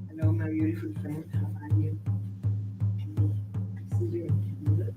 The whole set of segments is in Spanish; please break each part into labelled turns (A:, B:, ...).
A: Hello, my beautiful friend. How are you? I see you in Canada.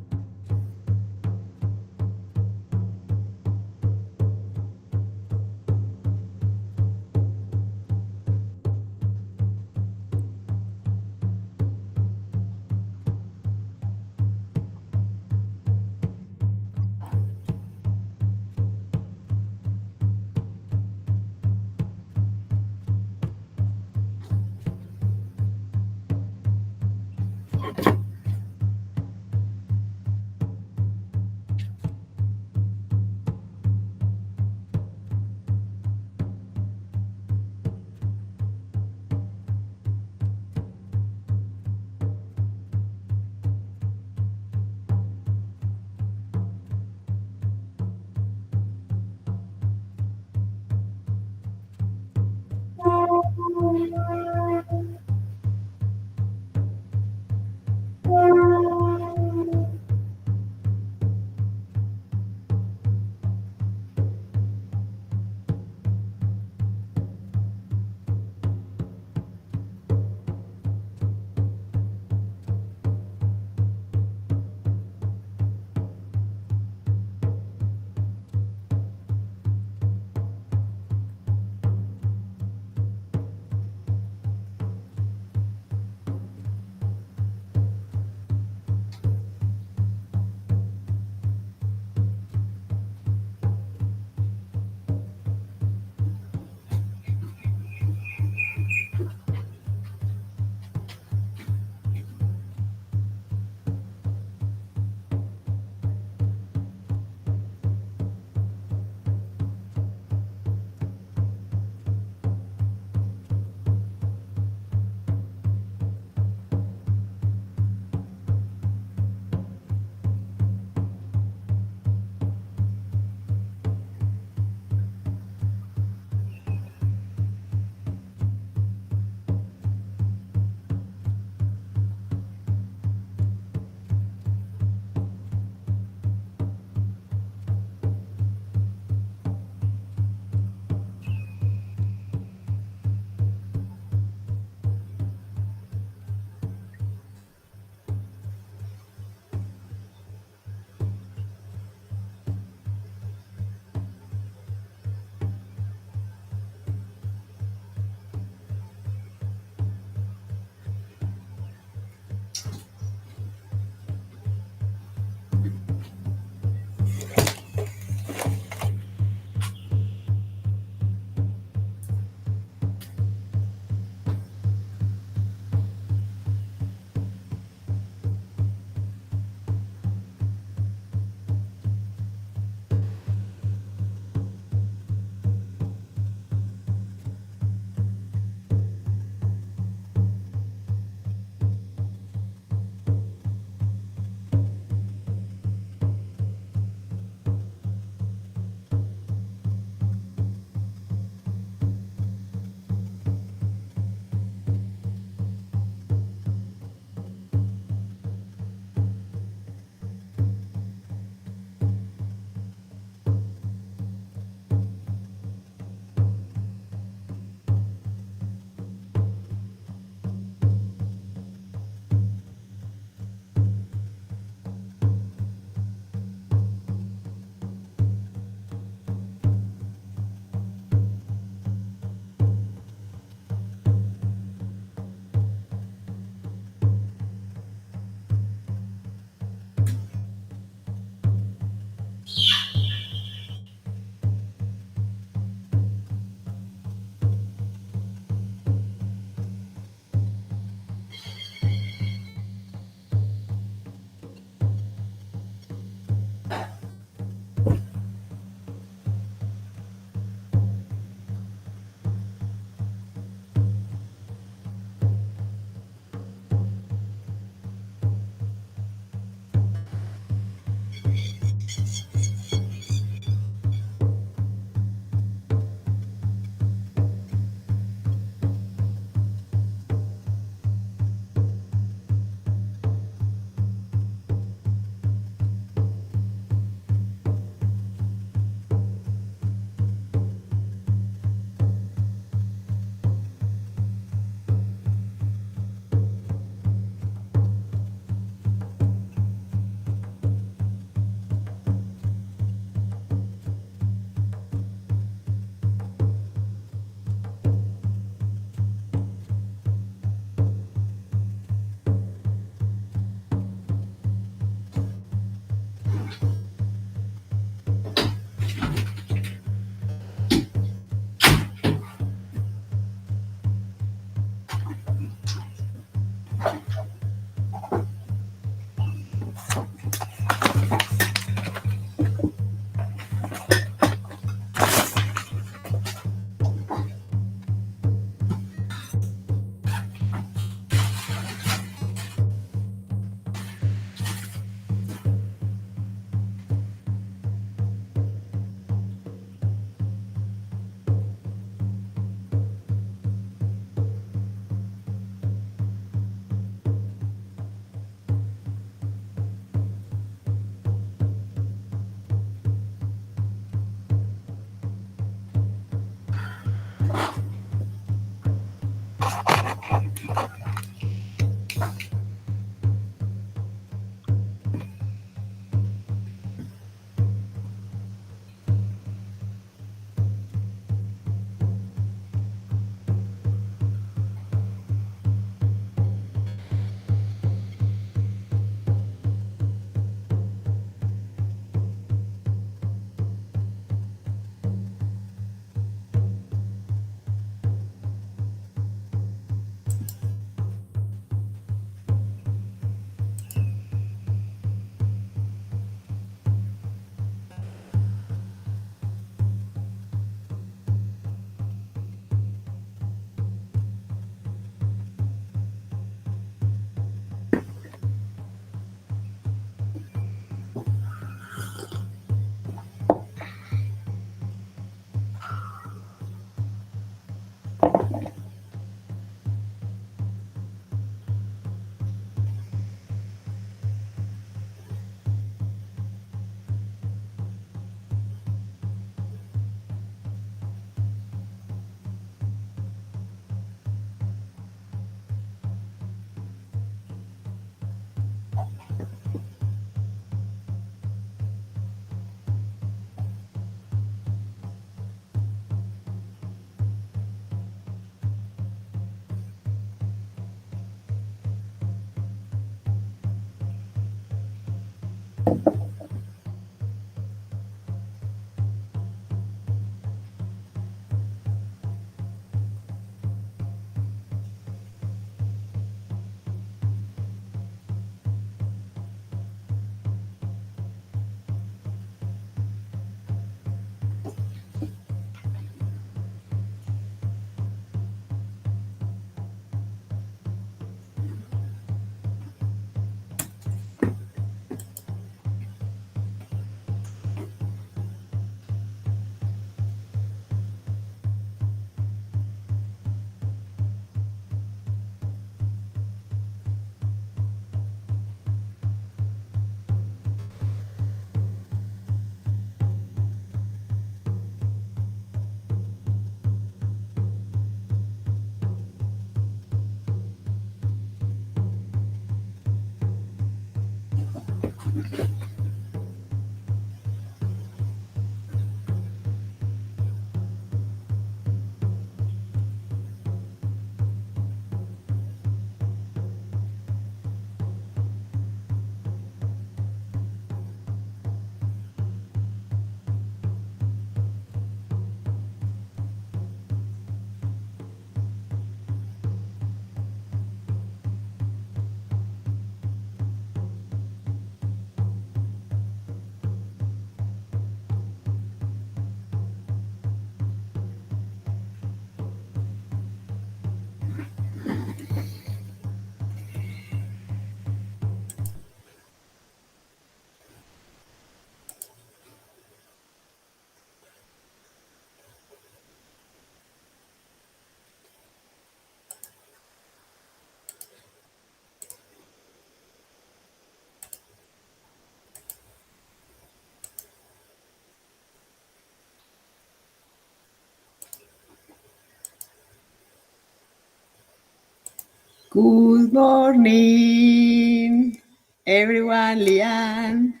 A: Good morning, everyone. Liane.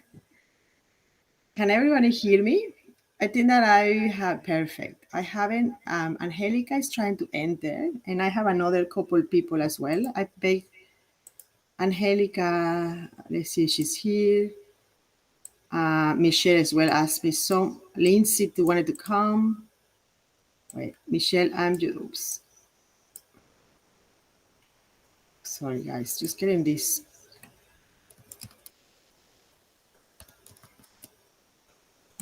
A: Can everybody hear me? I think that I have perfect. I haven't. Angelica is trying to enter, and I have another couple people as well. I beg Angelica. Let's see, she's here. Michelle as well asked me. So Lindsay wanted to come. Wait, Michelle, I'm just. Oops. Sorry, guys. Just getting this.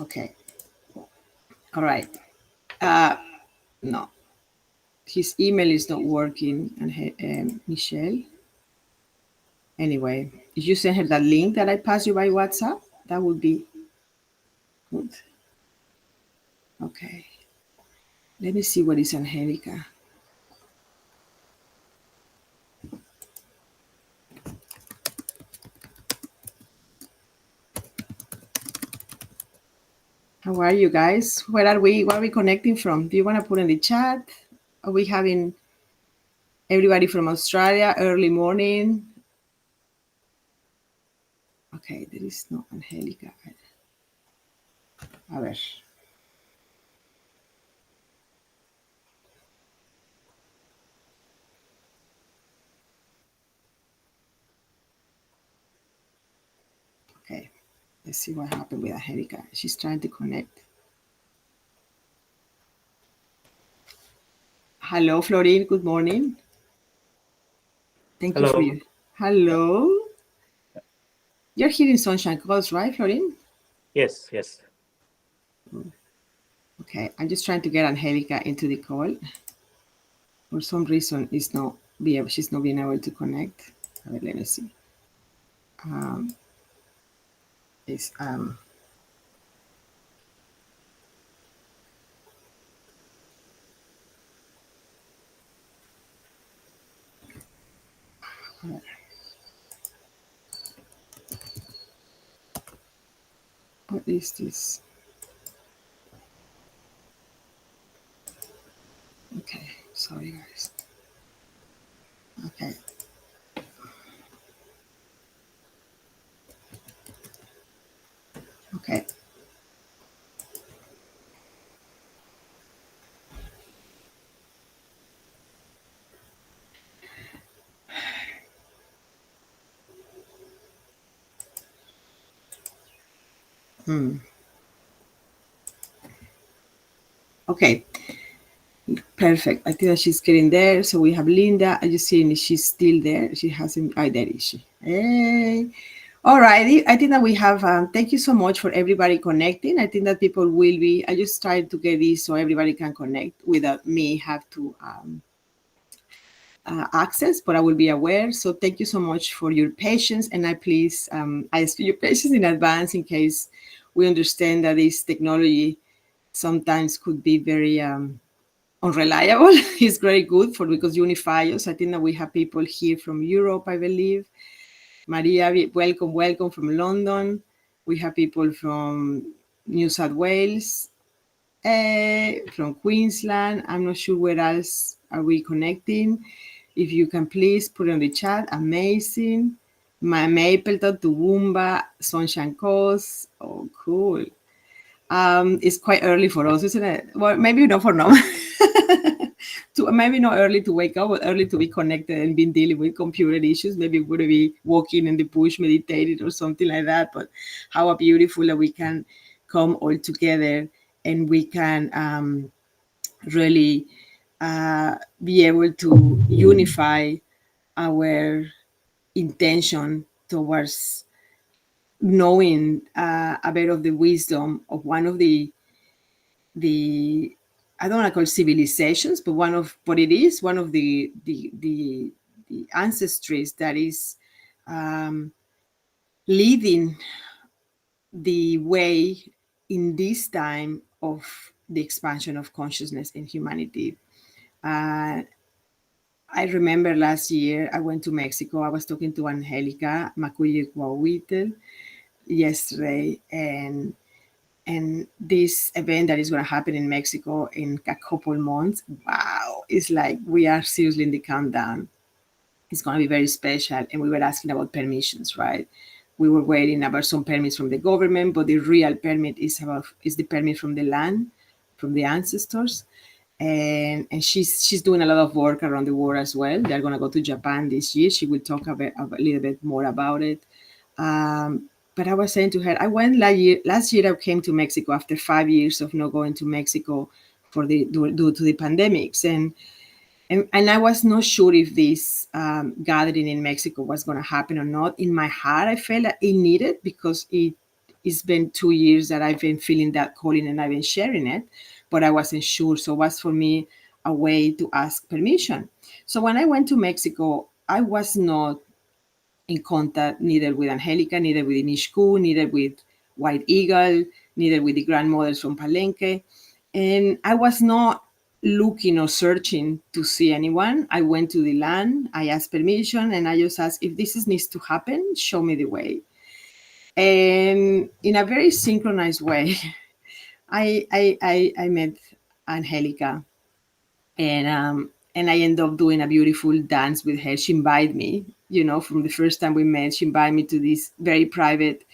A: Okay. All right. No. His email is not working, and Michelle. Anyway, if you send her that link that I passed you by WhatsApp, that would be good. Okay. Let me see what is Angelica. How are you guys? Where are we? Where are we connecting from? Do you want to put in the chat? Are we having Everybody from Australia, early morning. Okay, there is no Angelica. A ver. Okay, let's see what happened with Angelica. She's trying to connect. Hello, Florine. Good morning. Thank you for
B: Hello.
A: you. Hello. You're here in Sunshine Coast, right, Florine?
B: Yes, yes.
A: Okay, I'm just trying to get Angelica into the call. For some reason, she's not being able to connect. Let me see. Um, it's what is this? Okay, sorry guys. Okay, okay. Hmm. Okay, perfect. I think that she's getting there. So we have Linda. I just see she's still there. She hasn't. Oh, there is she. Hey. All righty. I think that we have. Thank you so much for everybody connecting. I think that people will be. I just tried to get this so everybody can connect without me have to access, but I will be aware. So thank you so much for your patience, and I ask for your patience in advance in case we understand that this technology sometimes could be very unreliable. It's very good for because unify us. I think that we have people here from Europe, I believe. Maria, welcome from London. We have people from New South Wales, from Queensland. I'm not sure where else are we connecting. If you can please put it on the chat, amazing. My Mapleton, Toowoomba, Sunshine Coast. Oh, cool. It's quite early for us, isn't it? Well, maybe not for now. Maybe not early to wake up, but early to be connected and been dealing with computer issues. Maybe we're going to be walking in the bush, meditating or something like that. But how beautiful that we can come all together and we can really be able to unify our intention towards knowing a bit of the wisdom of one of the I don't want to call civilizations, but it is one of the ancestries that is um, leading the way in this time of the expansion of consciousness in humanity. Uh, I remember last year I went to Mexico. I was talking to Angelica Macuilli Cuahuitl yesterday, and this event that is going to happen in Mexico in a couple months. Wow, it's like we are seriously in the countdown. It's going to be very special, and we were asking about permissions, right? We were waiting about some permits from the government, but the real permit is the permit from the land, from the ancestors, and she's doing a lot of work around the world as well. They're going to go to Japan this year. She will talk a little bit more about it. But I was saying to her, I went last year. Last year, I came to Mexico after 5 years of not going to Mexico due to the pandemics, and I was not sure if this gathering in Mexico was going to happen or not. In my heart, I felt that it needed because it's been 2 years that I've been feeling that calling and I've been sharing it, but I wasn't sure. So it was for me a way to ask permission. So when I went to Mexico, I was not in contact neither with Angelica, neither with Nishku, neither with White Eagle, neither with the grandmothers from Palenque. And I was not looking or searching to see anyone. I went to the land, I asked permission, and I just asked if needs to happen, show me the way. And in a very synchronized way, I met Angelica, and and I end up doing a beautiful dance with her. She invited me, from the first time we met. She invited me to this very private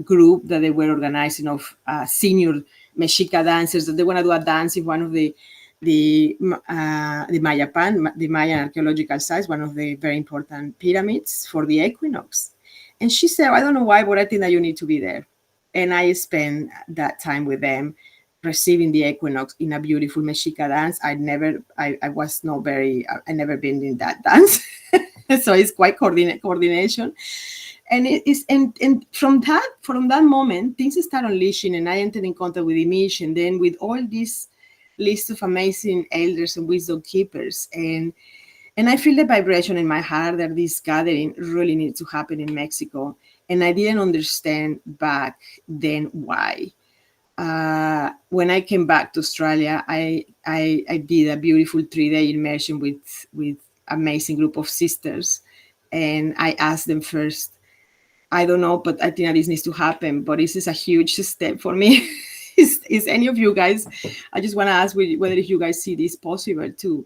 A: group that they were organizing of senior Mexica dancers that they want to do a dance in one of the Mayapan, the Mayan archaeological sites, one of the very important pyramids for the equinox. And she said, I don't know why, but I think that you need to be there. And I spent that time with them receiving the equinox in a beautiful Mexica dance. I was not very, I never been in that dance. So it's quite coordination. And it is, and from that moment, things start unleashing, and I entered in contact with the mission, then with all these list of amazing elders and wisdom keepers, and I feel the vibration in my heart that this gathering really needs to happen in Mexico. And I didn't understand back then why. When I came back to Australia, I did a beautiful 3-day immersion with amazing group of sisters, and I asked them first, I don't know, but I think that this needs to happen. But this is a huge step for me. Is any of you guys? I just want to ask whether you guys see this possible to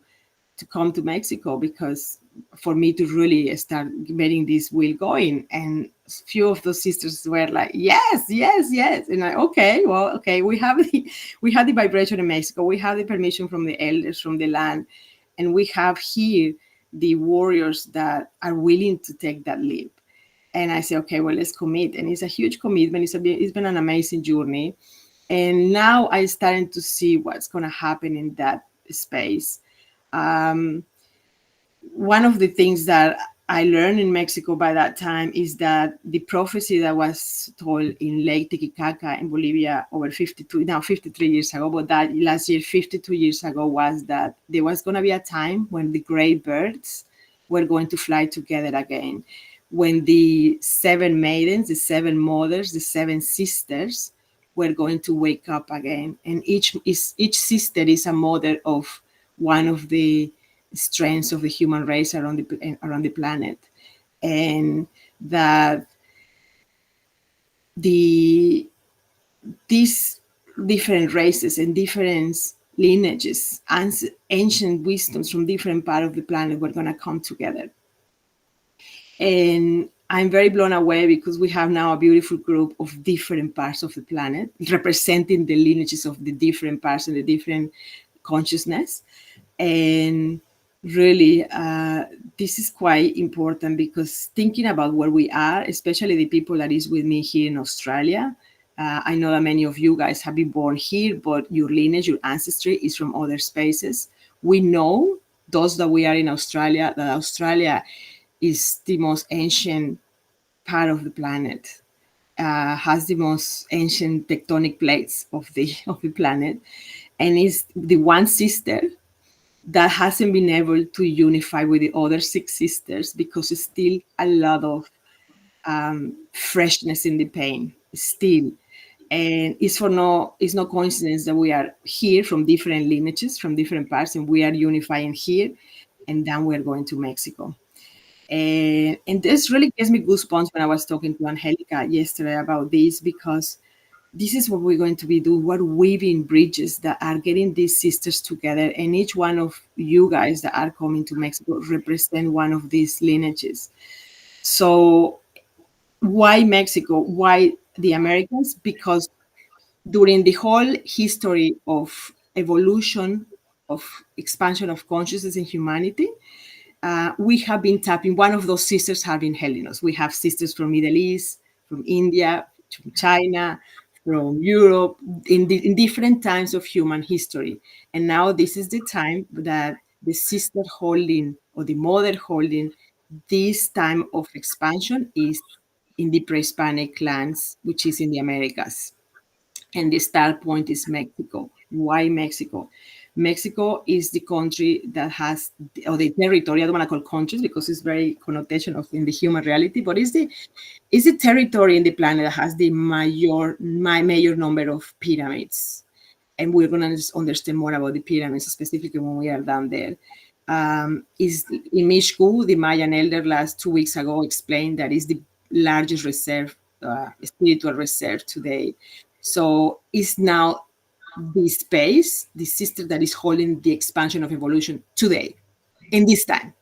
A: come to Mexico, because for me to really start getting this wheel going. And few of those sisters were like, yes, yes, yes. And okay, we have the vibration in Mexico. We have the permission from the elders, from the land, and we have here the warriors that are willing to take that leap. And I say, okay, well, let's commit. And it's a huge commitment. It's been an amazing journey. And now I'm starting to see what's going to happen in that space. One of the things that I learned in Mexico by that time is that the prophecy that was told in Lake Titicaca in Bolivia over 53 years ago, but that last year, 52 years ago, was that there was going to be a time when the gray birds were going to fly together again, when the 7 maidens, the 7 mothers, the 7 sisters were going to wake up again. And each sister is a mother of one of the strengths of the human race around the planet. And that these different races and different lineages and ancient wisdoms from different parts of the planet were going to come together. And I'm very blown away because we have now a beautiful group of different parts of the planet representing the lineages of the different parts and the different consciousness. And really, this is quite important, because thinking about where we are, especially the people that is with me here in Australia, I know that many of you guys have been born here, but your lineage, your ancestry is from other spaces. We know, those that we are in Australia, that Australia is the most ancient part of the planet, has the most ancient tectonic plates of the planet, and is the one sister that hasn't been able to unify with the other 6 sisters, because it's still a lot of freshness in the pain still. And it's no coincidence that we are here from different lineages, from different parts, and we are unifying here, and then we're going to Mexico. And this really gives me goosebumps when I was talking to Angelica yesterday about this, because this is what we're going to be doing. We're weaving bridges that are getting these sisters together, and each one of you guys that are coming to Mexico represent one of these lineages. So why Mexico? Why the Americas? Because during the whole history of evolution, of expansion of consciousness in humanity, we have been tapping. One of those sisters have been helping us. We have sisters from Middle East, from India, from China, from Europe, in different times of human history. And now this is the time that the sister holding, or the mother holding, this time of expansion is in the pre-Hispanic lands, which is in the Americas. And the start point is Mexico. Why Mexico? Mexico is the country that has, or the territory, I don't want to call countries because it's very connotation of in the human reality, but it's the territory in the planet that has the major number of pyramids. And we're going to understand more about the pyramids, specifically when we are down there. Is in Mishku, the Mayan elder last 2 weeks ago explained that is the largest reserve, spiritual reserve today. So it's now this space, this sister that is holding the expansion of evolution today, in this time.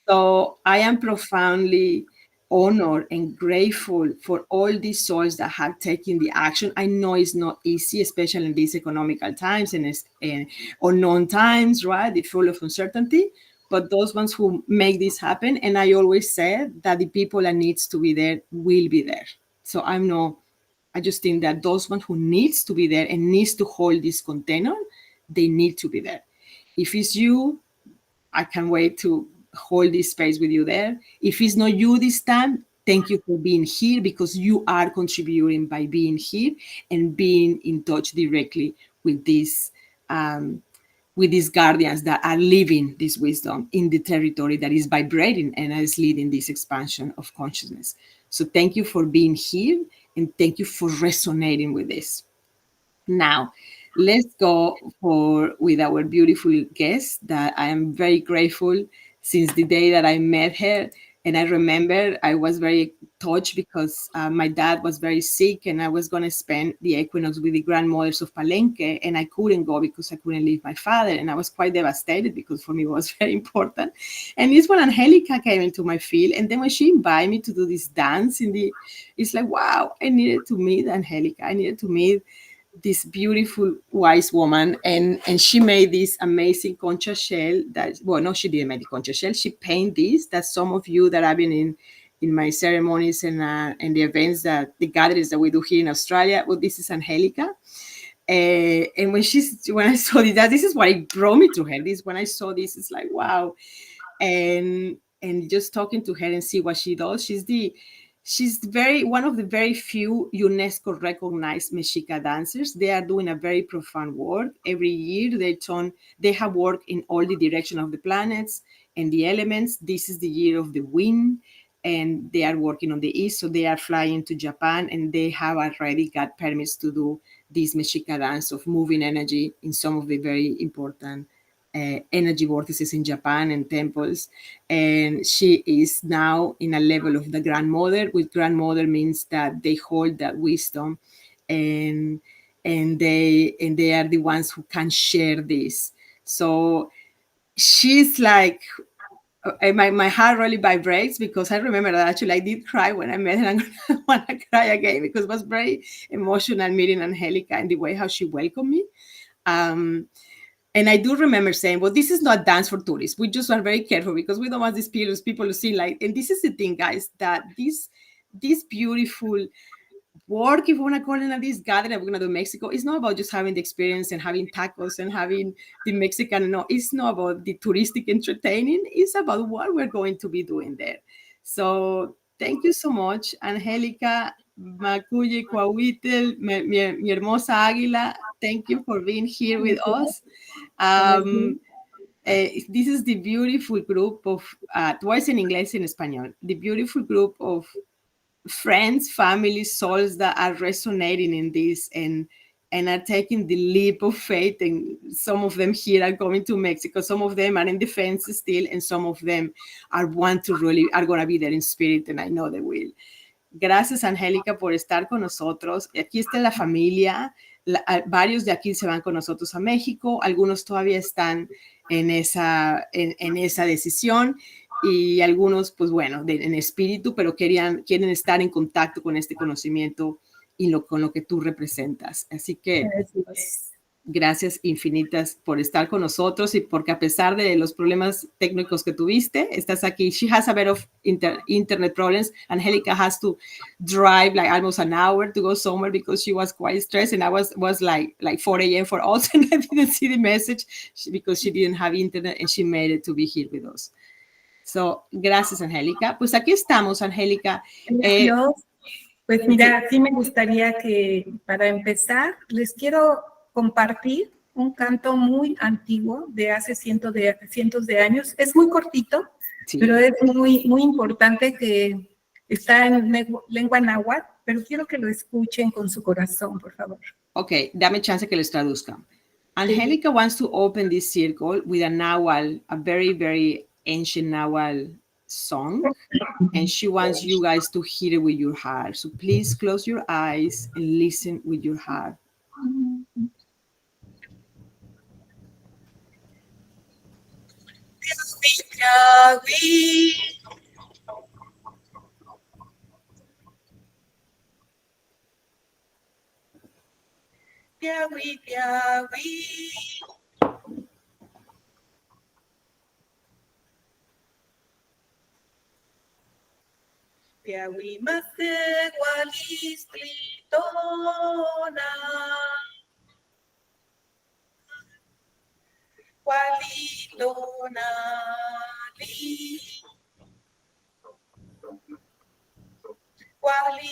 A: So I am profoundly honored and grateful for all these souls that have taken the action. I know it's not easy, especially in these economical times and unknown times, right? They're full of uncertainty. But those ones who make this happen, and I always said that the people that needs to be there will be there. So I just think that those ones who needs to be there and needs to hold this container, they need to be there. If it's you, I can't wait to hold this space with you there. If it's not you this time, thank you for being here, because you are contributing by being here and being in touch directly with um, these guardians that are living this wisdom in the territory that is vibrating and is leading this expansion of consciousness. So thank you for being here, and thank you for resonating with this. Now, let's go with our beautiful guest that I am very grateful since the day that I met her. And I remember I was very touched because my dad was very sick, and I was going to spend the equinox with the grandmothers of Palenque, and I couldn't go because I couldn't leave my father. And I was quite devastated because for me it was very important. And it's when Angelica came into my field. And then when she invited me to do this dance it's like, wow, I needed to meet Angelica. I needed to meet this beautiful wise woman, and she made this amazing concha shell that, well, no, she didn't make the concha shell, she painted this, that some of you that have been in my ceremonies and the events, that the gatherings that we do here in Australia, well, this is Angelica. And when I saw this is what it brought me to her. This, when I saw this, it's like, wow. And just talking to her and see what she does, she's very one of the very few UNESCO recognized Mexica dancers. They are doing a very profound work every year. They have worked in all the direction of the planets and the elements. This is the year of the wind, and they are working on the east, so they are flying to Japan, and they have already got permits to do this Mexica dance of moving energy in some of the very important energy vortices in Japan and temples. And she is now in a level of the grandmother, which grandmother means that they hold that wisdom, and they are the ones who can share this. So she's like, my heart really vibrates, because I remember that actually I did cry when I met her. I'm gonna want to cry again, because it was very emotional meeting Angelica and the way how she welcomed me. And I do remember saying, well, this is not dance for tourists. We just are very careful, because we don't want these people to see like, and this is the thing, guys, that this beautiful work, if we want to call it this gathering that we're going to do in Mexico, it's not about just having the experience and having tacos and having the Mexican. No, it's not about the touristic entertaining. It's about what we're going to be doing there. So thank you so much, Angelica, Macuilli, Cuahuitl, mi hermosa águila. Thank you for being here with us. This is the beautiful group of, twice in English and Español, the beautiful group of friends, family, souls that are resonating in this and are taking the leap of faith. And some of them here are going to Mexico. Some of them are in defense still, and some of them are going to be there in spirit, and I know they will. Gracias, Angélica, por estar con nosotros. Aquí está la familia. Varios de aquí se van con nosotros a México. Algunos todavía están en esa decisión, y algunos, pues bueno, en espíritu, pero quieren estar en contacto con este conocimiento y con lo que tú representas. Así que gracias infinitas por estar con nosotros, y porque a pesar de los problemas técnicos que tuviste, estás aquí. She has a bit of internet problems. Angelica has to drive like almost an hour to go somewhere because she was quite stressed, and I was like 4 a.m. for us, and I didn't see the message because she didn't have internet, and she made it to be here with us. So, gracias, Angélica. Pues aquí estamos, Angélica.
B: Pues mira, sí me gustaría que para empezar les quiero compartir un canto muy antiguo de hace cientos de años. Es muy cortito, sí, pero es muy, muy importante, que está en lengua náhuatl, pero quiero que lo escuchen con su corazón, por favor.
A: Ok, dame chance que les traduzca. Angélica wants to open this circle with a Nahuatl, a very, very ancient Nahuatl song, and she wants you guys to hear it with your heart. So please close your eyes and listen with your heart.
B: Cuahuitl.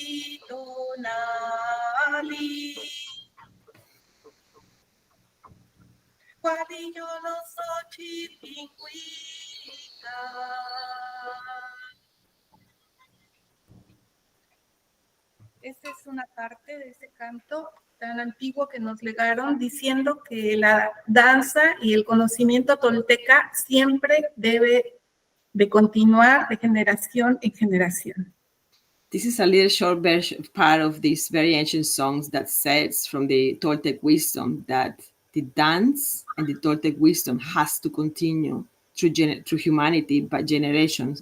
B: Esta es una parte de ese canto tan antiguo que nos legaron, diciendo que la danza y el conocimiento tolteca siempre debe de continuar de generación en generación.
A: This is a little short version, part of these very ancient songs that says from the Toltec wisdom that the dance and the Toltec wisdom has to continue through humanity by generation.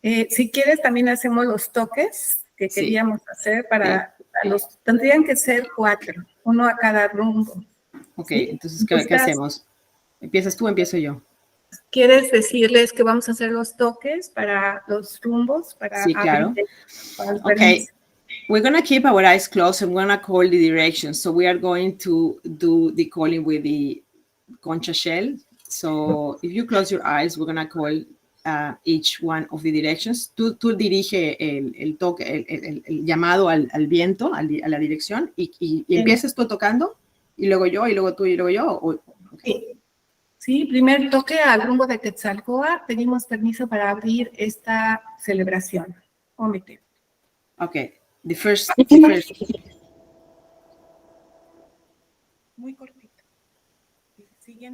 B: Si quieres, también hacemos los toques que
A: Sí.
B: queríamos hacer para los. Tendrían que ser 4, uno a cada rumbo.
A: Ok,
B: ¿Sí?
A: entonces, ¿qué hacemos? ¿Empiezas tú o empiezo yo?
B: ¿Quieres decirles que vamos a hacer los toques para los rumbos? Para
A: Sí, claro.
B: abrir, para
A: Okay, we're going to keep our eyes closed and we're going to call the directions. So we are going to do the calling with the concha shell. So if you close your eyes, we're going to call each one of the directions. Tú dirige el toque, el llamado al viento, a la dirección, y empiezas tú tocando, y luego yo, y luego tú, y luego yo.
B: Okay. Sí, primer toque al rumbo de Quetzalcóatl. Pedimos permiso para abrir esta celebración. Omite.
A: Okay, the first.
B: Muy cortito.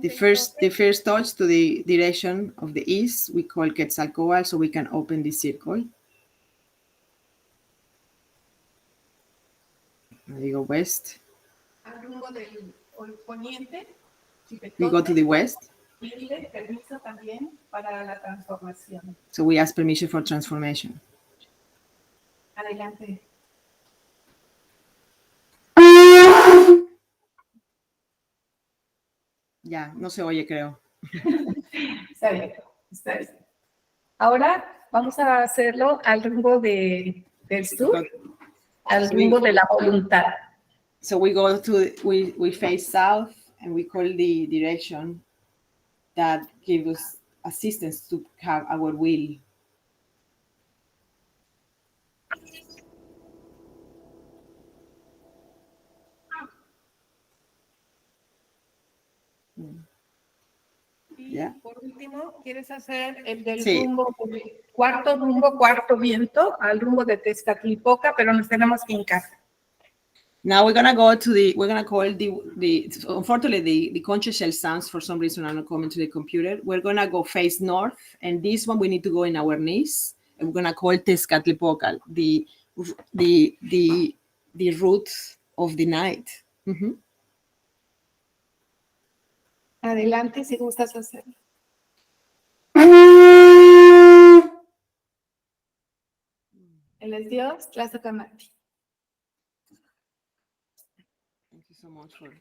A: The first touch to the direction of the east, we call Quetzalcóatl, so we can open the circle. I digo west.
B: Al rumbo del poniente.
A: We go to the west.
B: Pide permiso también para la transformación.
A: So we ask permission for transformation.
B: Adelante.
A: Ya, no se oye, creo.
B: Está bien, está bien. Ahora vamos a hacerlo al rumbo del sur, al rumbo de la voluntad.
A: So we go to, we face south and we call the direction that gives us assistance to have our will.
B: Y
A: Yeah.
B: por último, ¿quieres hacer el del rumbo, cuarto viento, al rumbo de Tezcatlipoca, pero nos tenemos que hincar?
A: Now we're gonna go to we're gonna call unfortunately the concha shell sounds for some reason are not coming to the computer. We're gonna go face north, and this one we need to go in our knees, and we're gonna call Tezcatlipoca, the root of the night. Mm-hmm.
B: Adelante, si gustas hacerlo. Él es Dios, Tlazocamati.
A: Thank you so much for...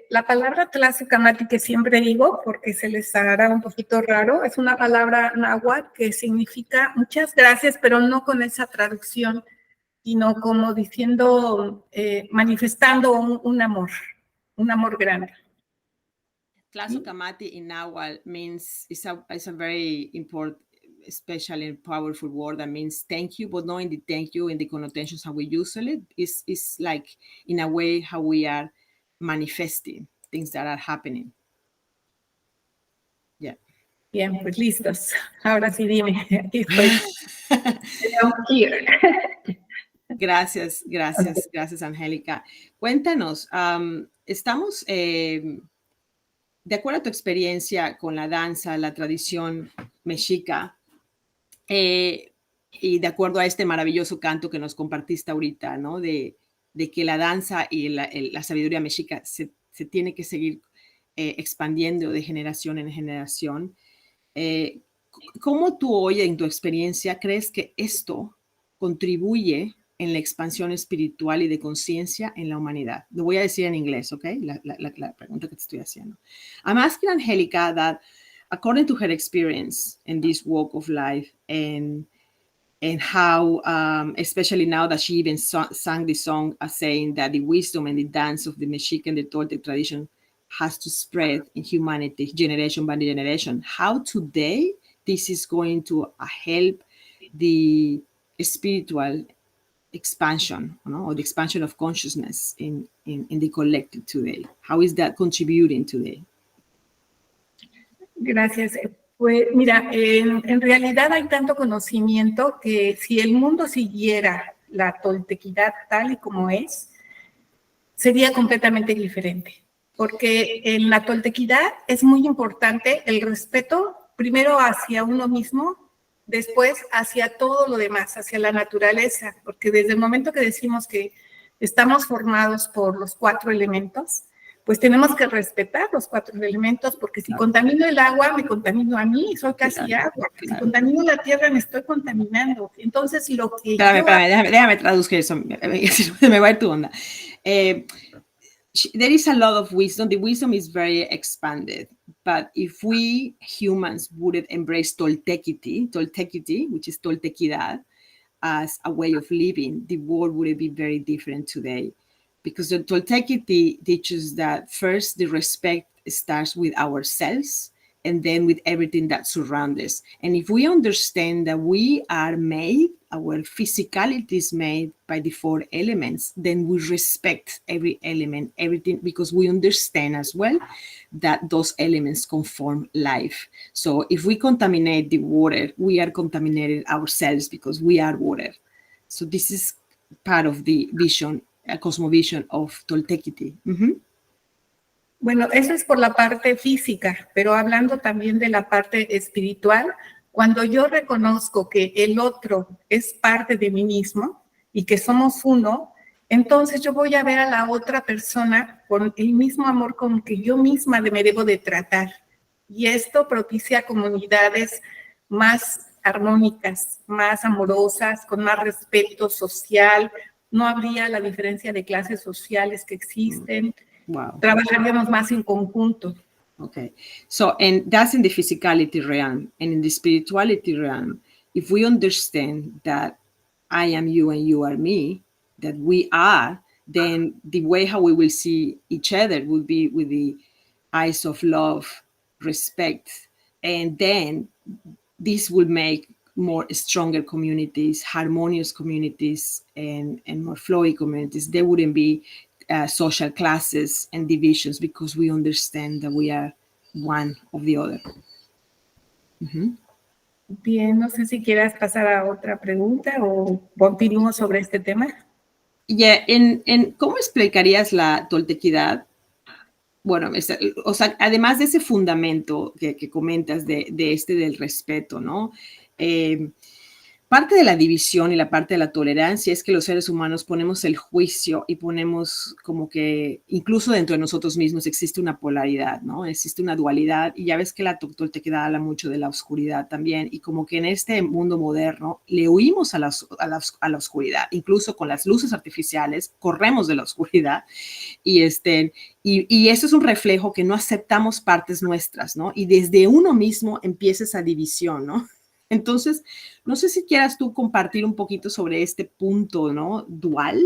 B: La palabra Tlazocamati, que siempre digo, porque se les hará un poquito raro, es una palabra náhuatl que significa muchas gracias, pero no con esa traducción, sino como diciendo, manifestando un amor grande.
A: Tlazocamati in Nahuatl means it's a very important, special and powerful word that means thank you, but not in the thank you in the connotations how we usually it's like in a way how we are manifesting things that are happening. Yeah.
B: Bien, pues listos. Ahora sí dime, aquí estoy.
A: Gracias, Angélica. Cuéntanos, estamos, de acuerdo a tu experiencia con la danza, la tradición mexica, y de acuerdo a este maravilloso canto que nos compartiste ahorita, ¿no? De que la danza y la sabiduría mexica se tiene que seguir expandiendo de generación en generación. ¿Cómo tú hoy, en tu experiencia, crees que esto contribuye en la expansión espiritual y de conciencia en la humanidad? Lo voy a decir en inglés, ¿ok? La pregunta que te estoy haciendo. I'm asking Angelica that, according to her experience in this walk of life, and how, especially now that she even sang the song saying that the wisdom and the dance of the Mexican, the Toltec tradition has to spread in humanity, generation by generation, how today this is going to help the spiritual expansion, or the expansion of consciousness in the collective today. How is that contributing today?
B: Gracias. Pues mira, en realidad hay tanto conocimiento que si el mundo siguiera la toltequidad tal y como es, sería completamente diferente. Porque en la toltequidad es muy importante el respeto, primero hacia uno mismo, después hacia todo lo demás, hacia la naturaleza, porque desde el momento que decimos que estamos formados por los 4 elementos, pues tenemos que respetar los 4 elementos, porque si contamino el agua, me contamino a mí, soy casi agua. Si contamino la tierra, me estoy contaminando. Entonces, lo que
A: Espérame, déjame traducir eso, me va a ir tu onda. There is a lot of wisdom. The wisdom is very expanded. But if we humans would embrace Toltecity, which is Toltequidad, as a way of living, the world would be very different today. Because the Toltecity teaches that first the respect starts with ourselves and then with everything that surrounds us. And if we understand that we are made, our physicality is made by the 4 elements, then we respect every element, everything, because we understand as well that those elements conform life. So if we contaminate the water, we are contaminated ourselves because we are water. So this is part of the vision, cosmovision of Toltecity. Mm-hmm.
B: Bueno, eso es por la parte física, pero hablando también de la parte espiritual, cuando yo reconozco que el otro es parte de mí mismo y que somos uno, entonces yo voy a ver a la otra persona con el mismo amor con que yo misma me debo de tratar. Y esto propicia comunidades más armónicas, más amorosas, con más respeto social. No habría la diferencia de clases sociales que existen.
A: Wow.
B: Trabajaríamos más en conjunto.
A: Okay, so, and that's in the physicality realm. And in the spirituality realm, if we understand that I am you and you are me, that we are, then the way how we will see each other will be with the eyes of love, respect, and then this will make more stronger communities, harmonious communities, and more flowy communities. There wouldn't be social classes and divisions because we understand that we are one of the other. Mm-hmm.
B: Bien, no sé si quieras pasar a otra pregunta o continuamos sobre este tema.
A: Yeah, ¿cómo explicarías la toltequidad? Bueno, o sea, además de ese fundamento que comentas del respeto, ¿no? Parte de la división y la parte de la tolerancia es que los seres humanos ponemos el juicio y ponemos como que incluso dentro de nosotros mismos existe una polaridad, ¿no? Existe una dualidad y ya ves que la toltequidad habla mucho de la oscuridad también y como que en este mundo moderno le huimos a la oscuridad, incluso con las luces artificiales corremos de la oscuridad y eso es un reflejo que no aceptamos partes nuestras, ¿no? Y desde uno mismo empieza esa división, ¿no? Entonces, no sé si quieras tú compartir un poquito sobre este punto, ¿no? Dual,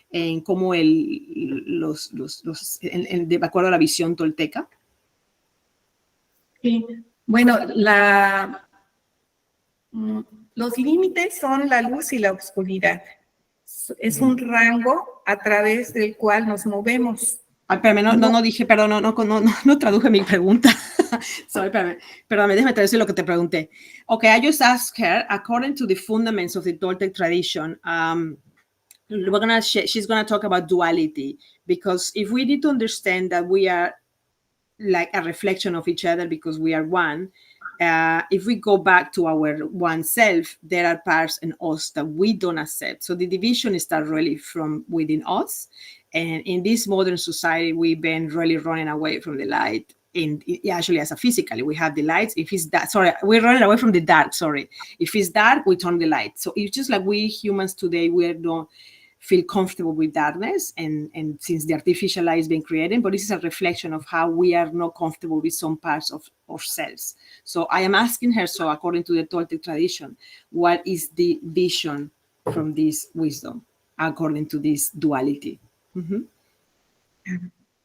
A: en cómo de acuerdo a la visión tolteca.
B: Sí, bueno, los límites son la luz y la oscuridad. Es un rango a través del cual nos movemos.
A: Ay, espérame, no dije, perdón, no traduje mi pregunta. Sorry, perdóname, déjame traducir lo que te pregunté. Okay, I just asked her, according to the fundaments of the Toltec tradition, she's gonna talk about duality, because if we need to understand that we are like a reflection of each other because we are one, if we go back to our one self, there are parts in us that we don't accept. So the division starts really from within us. And in this modern society, we've been really running away from the light actually as a physically, we have the lights. If it's dark, sorry, we're running away from the dark. Sorry, if it's dark, we turn the light. So it's just like we humans today, we don't feel comfortable with darkness, and since the artificial light is being created, but this is a reflection of how we are not comfortable with some parts of ourselves. So I am asking her, so according to the Toltec tradition, what is the vision from this wisdom according to this duality? Mm-hmm.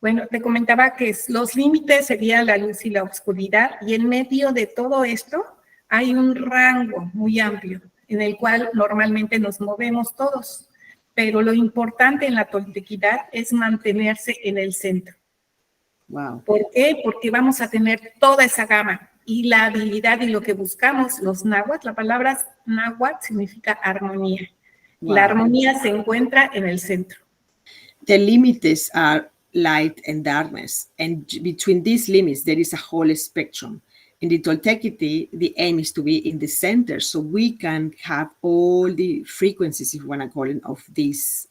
B: Bueno, te comentaba que los límites serían la luz y la oscuridad, y en medio de todo esto hay un rango muy amplio en el cual normalmente nos movemos todos. Pero lo importante en la toltequidad es mantenerse en el centro.
A: Wow.
B: ¿Por qué? Porque vamos a tener toda esa gama y la habilidad y lo que buscamos, los náhuatl, la palabra náhuatl significa armonía. Wow. La armonía se encuentra en el centro.
A: The limits are light and darkness, and between these limits there is a whole spectrum. In the Toltecity, the aim is to be in the center, so we can have all the frequencies, if you want to call it, of this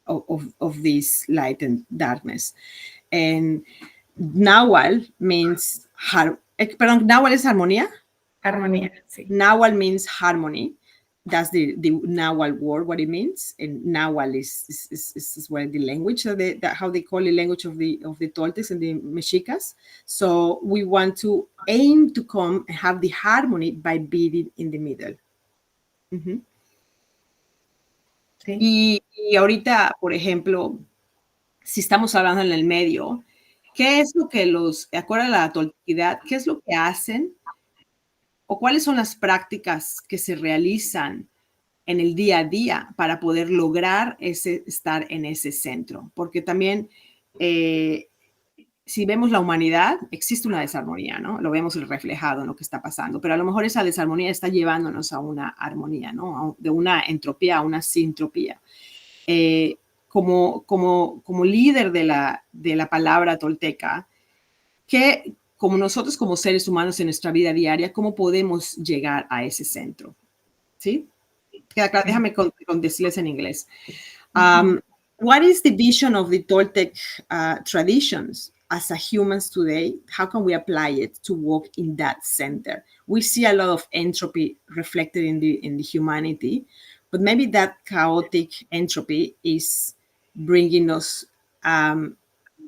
A: of this light and darkness. And Nahual means Nahual is armonía.
B: Armonía, sí.
A: Nahual means harmony. That's the Nahual word, what it means. And Nahual is well, the language of how they call the language of the Toltecs and the Mexicas. So we want to aim to come and have the harmony by being in the middle. Uh-huh. Sí. Y ahorita, por ejemplo, si estamos hablando en el medio, ¿qué es lo que de acuerdo a la toltequidad, qué es lo que hacen o cuáles son las prácticas que se realizan en el día a día para poder lograr estar en ese centro? Porque también, si vemos la humanidad, existe una desarmonía, ¿no? Lo vemos reflejado en lo que está pasando, pero a lo mejor esa desarmonía está llevándonos a una armonía, ¿no? De una entropía a una sintropía. Como líder de la palabra tolteca, que como nosotros como seres humanos en nuestra vida diaria, ¿cómo podemos llegar a ese centro? ¿Sí? Déjame decirles en inglés. What is the vision of the Toltec traditions as a humans today? How can we apply it to walk in that center? We see a lot of entropy reflected in the humanity, but maybe that chaotic entropy is bringing us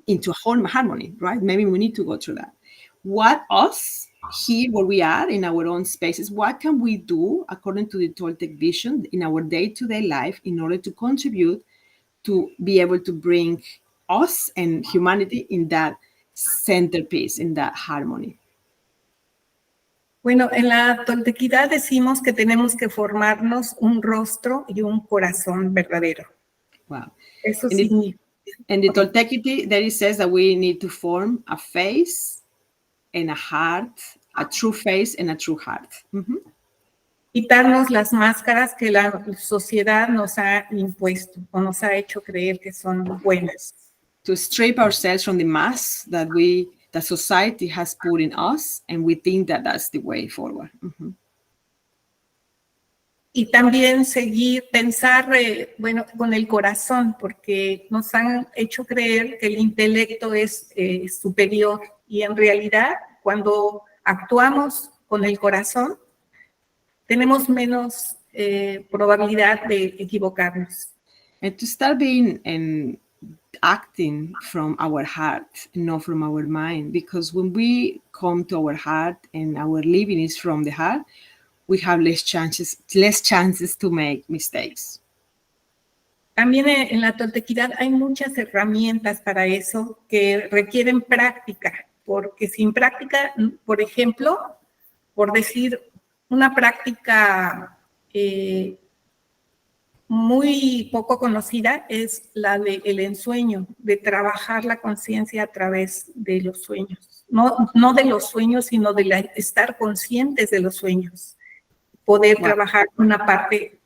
A: into a harmony, right? Maybe we need to go through that. What us here where we are in our own spaces, what can we do according to the Toltec vision in our day-to-day life in order to contribute to be able to bring us and humanity in that centerpiece, in that harmony?
B: Bueno, en la toltequidad decimos que tenemos que formarnos un rostro y un corazón verdadero.
A: Wow.
B: Eso significa.
A: In the Toltecity, there it says that we need to form a face and a heart, a true face and a true heart. Mm-hmm.
B: Quitarnos las máscaras que la sociedad nos ha impuesto o nos ha hecho creer que son buenas.
A: To strip ourselves from the mask that society has put in us, and we think that that's the way forward. Mm-hmm.
B: Y también pensar, con el corazón, porque nos han hecho creer que el intelecto es superior, y en realidad, cuando actuamos con el corazón, tenemos menos probabilidad de equivocarnos.
A: And to start being and acting from our heart, not from our mind, because when we come to our heart and our living is from the heart, we have less chances to make mistakes.
B: También en la toltequidad hay muchas herramientas para eso que requieren práctica, porque sin práctica, por ejemplo, por decir una práctica muy poco conocida es la del ensueño, de trabajar la conciencia a través de los sueños. No de los sueños, sino de estar conscientes de los sueños. Poder trabajar una parte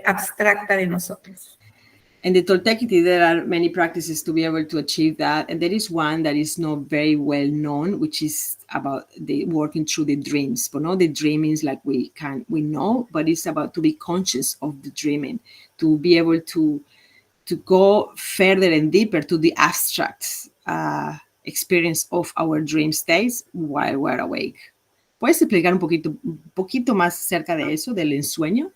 B: abstracta de nosotros.
A: In the Toltecity, there are many practices to be able to achieve that. And there is one that is not very well known, which is about the working through the dreams. But no, the dreaming is like we know, but it's about to be conscious of the dreaming, to be able to go further and deeper to the abstract experience of our dream states while we're awake. ¿Puedes explicar un poquito más acerca de eso, del ensueño?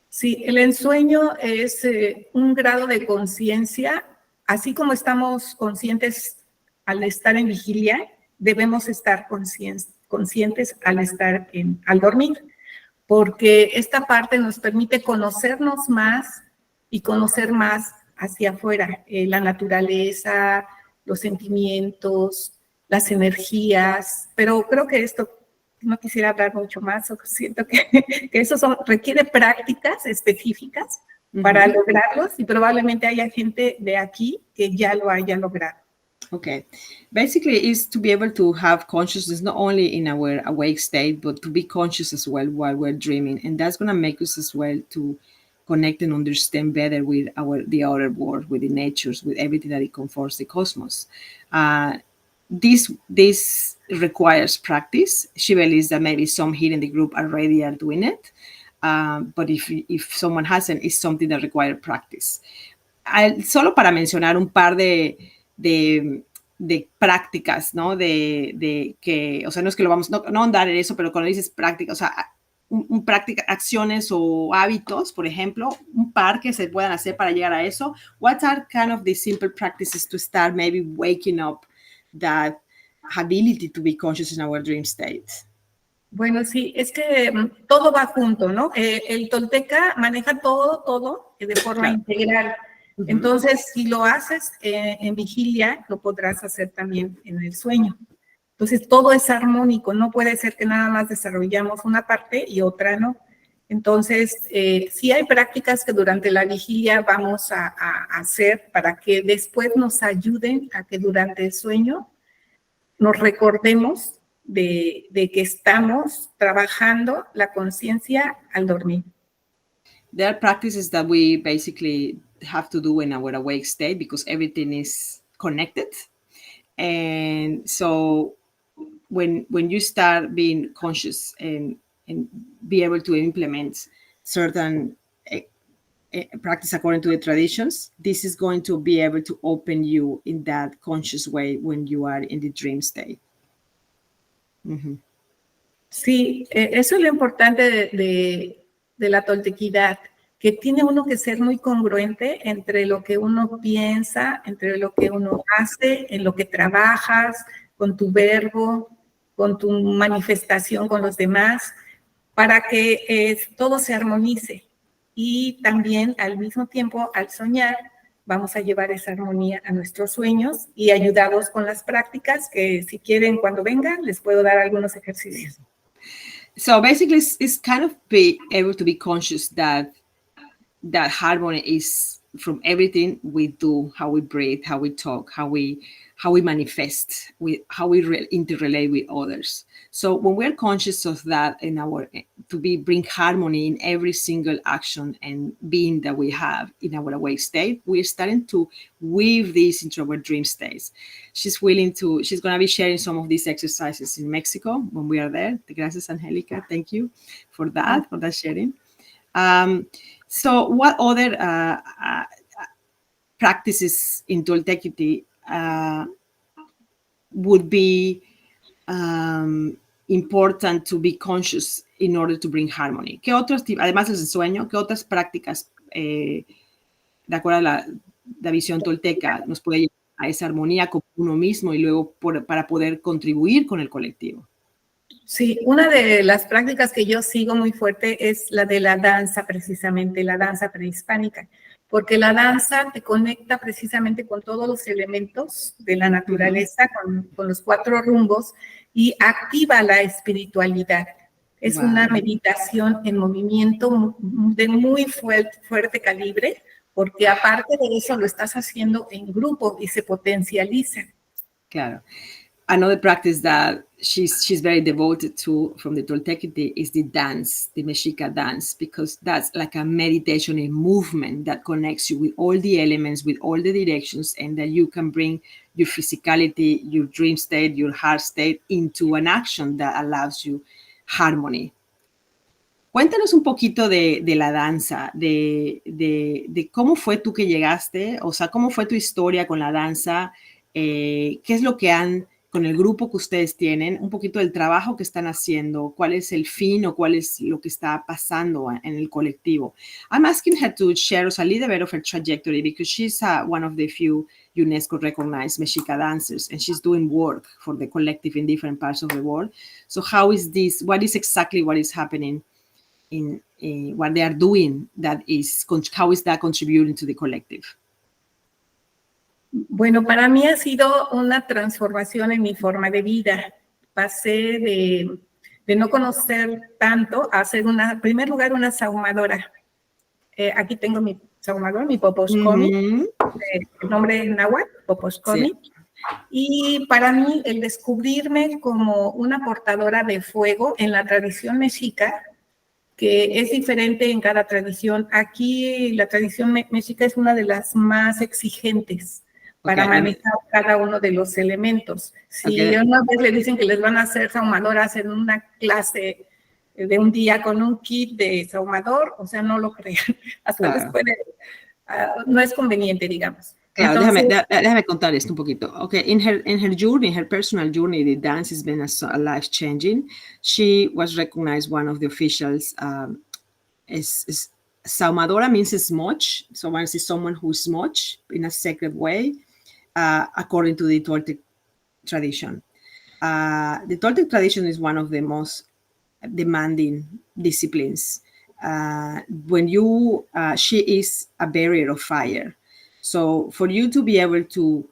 B: Sí, el ensueño es un grado de conciencia, así como estamos conscientes al estar en vigilia, debemos estar conscientes al dormir, porque esta parte nos permite conocernos más y conocer más hacia afuera, la naturaleza, los sentimientos, las energías, pero creo que esto no quisiera hablar mucho más, siento que eso requiere prácticas específicas para lograrlos y probablemente haya gente de aquí que ya lo haya logrado.
A: Okay. Basically, is to be able to have consciousness not only in our awake state, but to be conscious as well while we're dreaming. And that's going to make us as well to connect and understand better with the outer world, with the natures, with everything that it conforms the cosmos. This requires practice. She believes that maybe some here in the group already are doing it. But if someone hasn't, it's something that requires practice. Solo para mencionar un par de prácticas, ¿no? De que, o sea, no es que lo vamos, no andar en eso, pero cuando dices práctica, o sea, práctica, acciones o hábitos, por ejemplo, un par que se puedan hacer para llegar a eso. What are kind of the simple practices to start maybe waking up that ability to be conscious in our dream state?
B: Bueno, sí, es que todo va junto, ¿no? El tolteca maneja todo de forma integral. Entonces, si lo haces en vigilia, lo podrás hacer también en el sueño. Entonces, todo es armónico, no puede ser que nada más desarrollamos una parte y otra no. Entonces, sí hay prácticas que durante la vigilia vamos a hacer para que después nos ayuden a que durante el sueño nos recordemos de que estamos trabajando la conciencia al dormir.
A: There are practices that we basically have to do in our awake state because everything is connected. And so when you start being conscious and be able to implement certain practice according to the traditions, this is going to be able to open you in that conscious way when you are in the dream state.
B: Sí, eso es lo importante de la toltequidad, que tiene uno que ser muy congruente entre lo que uno piensa, entre lo que uno hace, en lo que trabajas, con tu verbo, con tu manifestación con los demás, para que todo se armonice. Y también al mismo tiempo, al soñar, vamos a llevar esa armonía a nuestros sueños y ayudados con las prácticas que si quieren cuando vengan les puedo dar algunos ejercicios.
A: So basically it's kind of be able to be conscious that harmony is from everything we do, how we breathe, how we talk, how we manifest, how we interrelate with others. So when we're conscious of that in bring harmony in every single action and being that we have in our awake state, we're starting to weave this into our dream states. She's going to be sharing some of these exercises in Mexico when we are there. Gracias, Angelica. Thank you for that sharing. So what other practices in Toltequity would be important to be conscious in order to bring harmony? ¿Qué otros, además del sueño, qué otras prácticas, de acuerdo a la visión tolteca, nos puede llevar a esa armonía con uno mismo y luego para poder contribuir con el colectivo?
B: Sí, una de las prácticas que yo sigo muy fuerte es la de la danza, precisamente, la danza prehispánica, porque la danza te conecta precisamente con todos los elementos de la naturaleza, con los 4 rumbos, y activa la espiritualidad. Es una meditación en movimiento de muy fuerte calibre, porque aparte de eso lo estás haciendo en grupo y se potencializa.
A: Claro. Another practice that she's very devoted to from the Toltequity is the dance, the Mexica dance, because that's like a meditation, a movement that connects you with all the elements, with all the directions, and that you can bring your physicality, your dream state, your heart state into an action that allows you harmony. Cuéntanos un poquito de la danza, de cómo fue tú que llegaste, o sea, cómo fue tu historia con la danza. qué es lo que han, con el grupo que ustedes tienen, un poquito del trabajo que están haciendo, cuál es el fin o cuál es lo que está pasando en el colectivo. I'm asking her to share us a little bit of her trajectory because she's one of the few UNESCO recognized Mexica dancers, and she's doing work for the collective in different parts of the world. So how is this, what is exactly what is happening in what they are doing that is, how is that contributing to the collective?
B: Bueno, para mí ha sido una transformación en mi forma de vida. Pasé de no conocer tanto a ser en primer lugar, una saumadora. Aquí tengo mi saumador, mi poposcomi, el nombre es náhuatl, poposcomi. Sí. Y para mí, el descubrirme como una portadora de fuego en la tradición mexica, que es diferente en cada tradición. Aquí la tradición mexica es una de las más exigentes para manejar cada uno de los elementos. Si una vez le dicen que les van a hacer sahumadoras en una clase de un día con un kit de sahumador, o sea, no lo crean. Hasta les puede, no es conveniente, digamos.
A: Claro, entonces, déjame contar esto un poquito. Okay, in her journey, her personal journey, the dance has been a life-changing. She was recognized one of the officials. Saumadora means smudge. So one is someone who smudge in a sacred way, according to the Toltec tradition. The Toltec tradition is one of the most demanding disciplines. She is a barrier of fire. So for you to be able to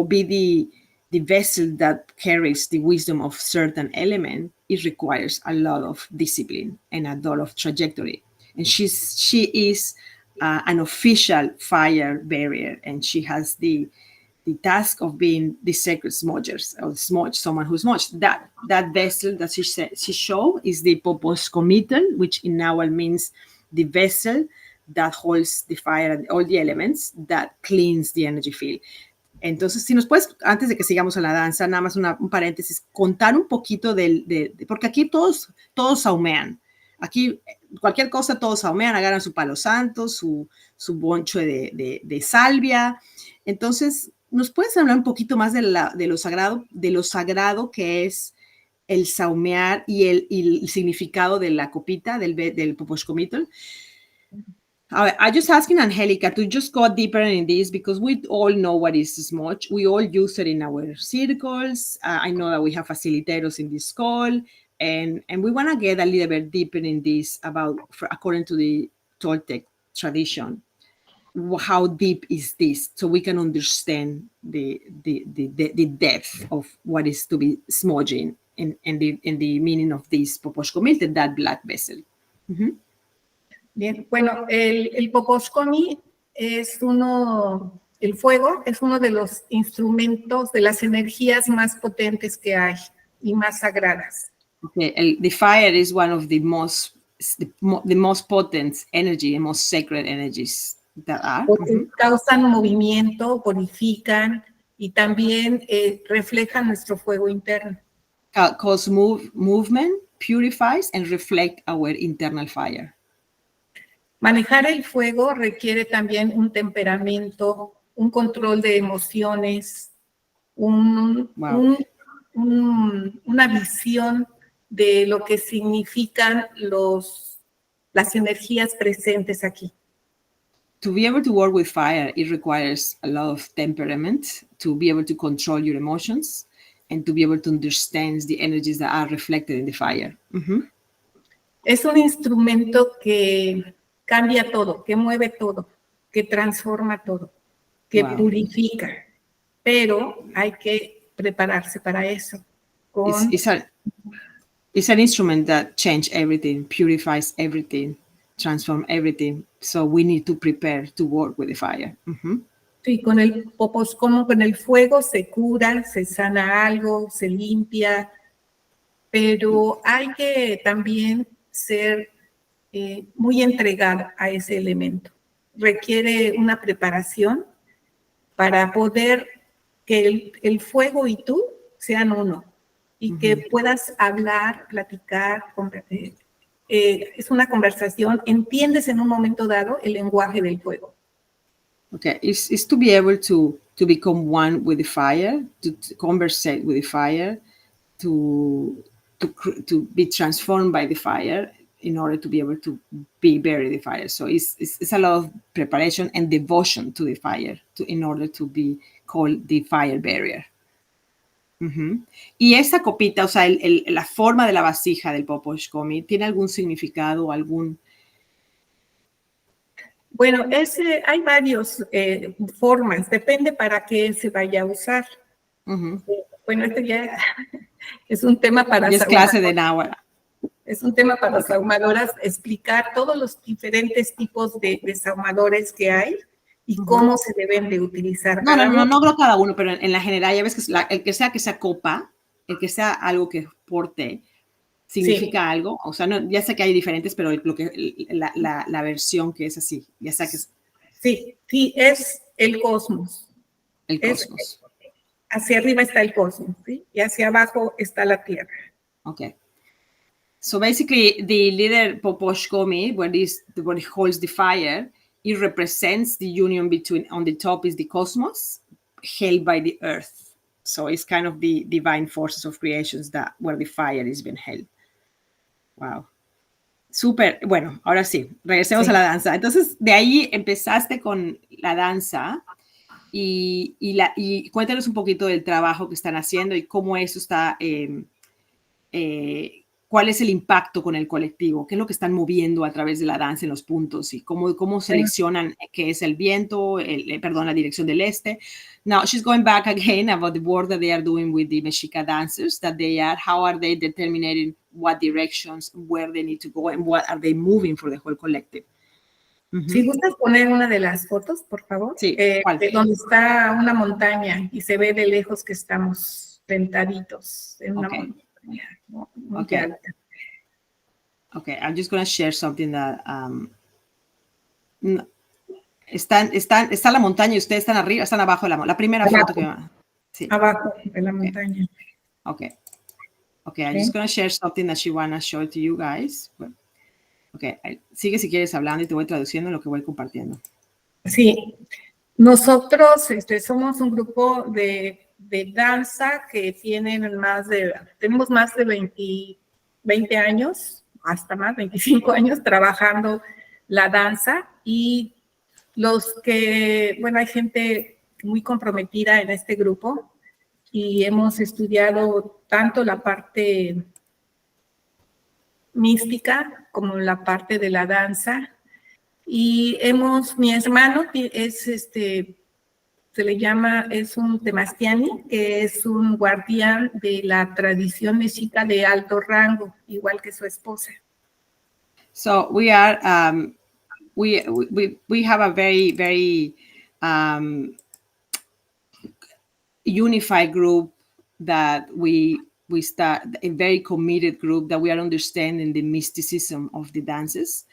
A: be the vessel that carries the wisdom of certain element, it requires a lot of discipline and a lot of trajectory. And she is an official fire barrier, and she has the task of being the sacred smudgers, or smudge, someone who smudged. That vessel that she showed is the Cuahuitl, which in Nahuatl means the vessel that holds the fire and all the elements, that cleans the energy field. Entonces, si nos puedes, antes de que sigamos a la danza, nada más un paréntesis, contar un poquito porque aquí todos saumean. Aquí, cualquier cosa, todos saumean, agarran su palo santo, su boncho de salvia. Entonces, ¿nos puedes hablar un poquito más de lo sagrado que es el saumear y el significado de la copita, del poposcomitl? I'm just asking Angelica to just go deeper in this because we all know what is smudge. We all use it in our circles. I know that we have facilitators in this call, and we want to get a little bit deeper in this according to the Toltec tradition. How deep is this, so we can understand the depth of what is to be smudging and the meaning of this poposcomitl, that black vessel. Mm-hmm.
B: Bien, bueno, el poposcomi el fuego es uno de los instrumentos, de las energías más potentes que hay y más sagradas.
A: Okay, the fire is one of the most potent energy, the most sacred energies that are.
B: Porque causan movimiento, purifican y también reflejan nuestro fuego interno.
A: Cause movement, purifies and reflect our internal fire.
B: Manejar el fuego requiere también un temperamento, un control de emociones, una visión de lo que significan las energías presentes aquí.
A: To be able to work with fire, it requires a lot of temperament to be able to control your emotions and to be able to understand the energies that are reflected in the fire. Mm-hmm.
B: Es un instrumento que cambia todo, que mueve todo, que transforma todo, que purifica, pero hay que prepararse para eso.
A: It's an instrument that changes everything, purifies everything, transforms everything. So we need to prepare to work with the fire. Mm-hmm.
B: Sí, con el poposcomo, con el fuego se cura, se sana algo, se limpia, pero hay que también ser muy entregado a ese elemento. Requiere una preparación para poder que el fuego y tú sean uno y que puedas hablar, platicar, es una conversación, entiendes en un momento dado el lenguaje del fuego.
A: Okay, is to be able to become one with the fire, to conversate with the fire, to be transformed by the fire in order to be able to be bury the fire. So it's a lot of preparation and devotion to the fire in order to be called the fire barrier. Y esa copita, o sea, la forma de la vasija del Poposhkomi, ¿tiene algún significado, algún?
B: Bueno, hay varias formas, depende para qué se vaya a usar. Bueno, este ya es un tema para
A: es clase de náhuatl.
B: Es un tema para sahumadoras, explicar todos los diferentes tipos de sahumadores que hay y cómo se deben de utilizar.
A: No creo cada uno, pero en la general ya ves que el que sea copa, el que sea algo que porte, significa algo. O sea, no, ya sé que hay diferentes, pero la versión que es así, ya sé que es.
B: Sí, es el cosmos.
A: El cosmos.
B: Hacia arriba está el cosmos, ¿sí? Y hacia abajo está la Tierra.
A: Okay. So basically, the leader Poposhkomi, where it holds the fire, it represents the union between, on the top is the cosmos, held by the earth. So it's kind of the divine forces of creations where the fire is being held. Wow. Súper. Bueno, ahora sí, regresemos a la danza. Entonces, de ahí empezaste con la danza y cuéntanos un poquito del trabajo que están haciendo y cómo eso está... cuál es el impacto con el colectivo, qué es lo que están moviendo a través de la danza en los puntos y cómo seleccionan qué es el viento, la dirección del este. Now, she's going back again about the work that they are doing with the Mexica dancers, how are they determining what directions, where they need to go, and what are they moving for the whole collective.
B: Si gustas poner una de las fotos, por favor.
A: Sí,
B: donde está una montaña y se ve de lejos que estamos sentaditos en una montaña.
A: Okay, I'm just going to share something that está la montaña y ustedes están arriba, están abajo de la primera foto que
B: sí. Abajo de la montaña.
A: Okay, I'm just going to share something that she want to show to you guys. Okay, sigue si quieres hablando y te voy traduciendo lo que voy compartiendo.
B: Sí, nosotros somos un grupo de danza que tenemos más de 20 años, hasta más, 25 años trabajando la danza y hay gente muy comprometida en este grupo y hemos estudiado tanto la parte mística como la parte de la danza y mi hermano es un Temastiani, que es un guardián de la tradición mexica de alto rango, igual que su esposa.
A: So we are, we have a very, very unified group that we start, a very committed group that we are understanding the mysticism of the dances.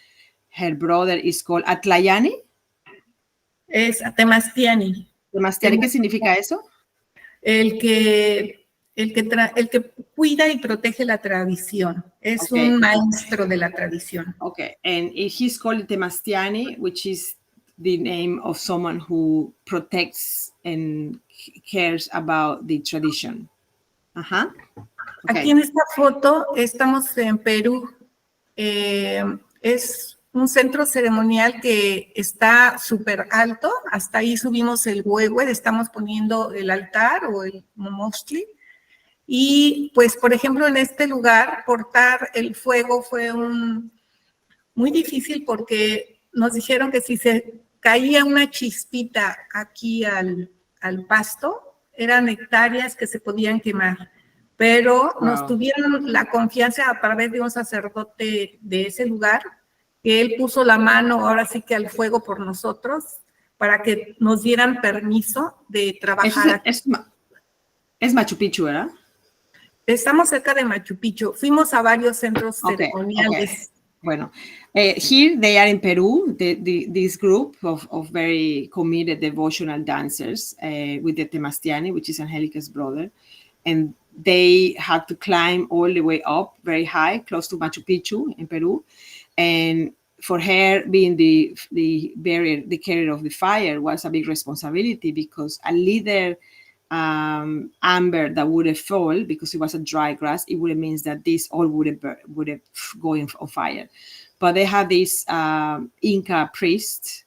A: Her brother is called Atlayani.
B: Es Temastiani.
A: ¿Temastiani qué significa eso?
B: El que cuida y protege la tradición. Es un maestro de la tradición.
A: Okay, and he's called Temastiani, which is the name of someone who protects and cares about the tradition. Ajá. Okay.
B: Aquí en esta foto estamos en Perú. Es un centro ceremonial que está súper alto. Hasta ahí subimos el huehue, estamos poniendo el altar o el momostli. Y pues, por ejemplo, en este lugar, portar el fuego fue muy difícil porque nos dijeron que si se caía una chispita aquí al pasto, eran hectáreas que se podían quemar. Pero nos tuvieron la confianza a través de un sacerdote de ese lugar, que él puso la mano ahora sí que al fuego por nosotros, para que nos dieran permiso de trabajar.
A: Es Machu Picchu, ¿verdad?
B: Estamos cerca de Machu Picchu. Fuimos a varios centros ceremoniales.
A: Okay. Bueno, here they are in Peru, this group of very committed devotional dancers with the Temastiani, which is Angelica's brother, and they had to climb all the way up very high, close to Machu Picchu in Peru, and for her being the carrier of the fire was a big responsibility, because a little amber that would have fall, because it was a dry grass, it would have means that this all would have going on fire. But they had this Inca priest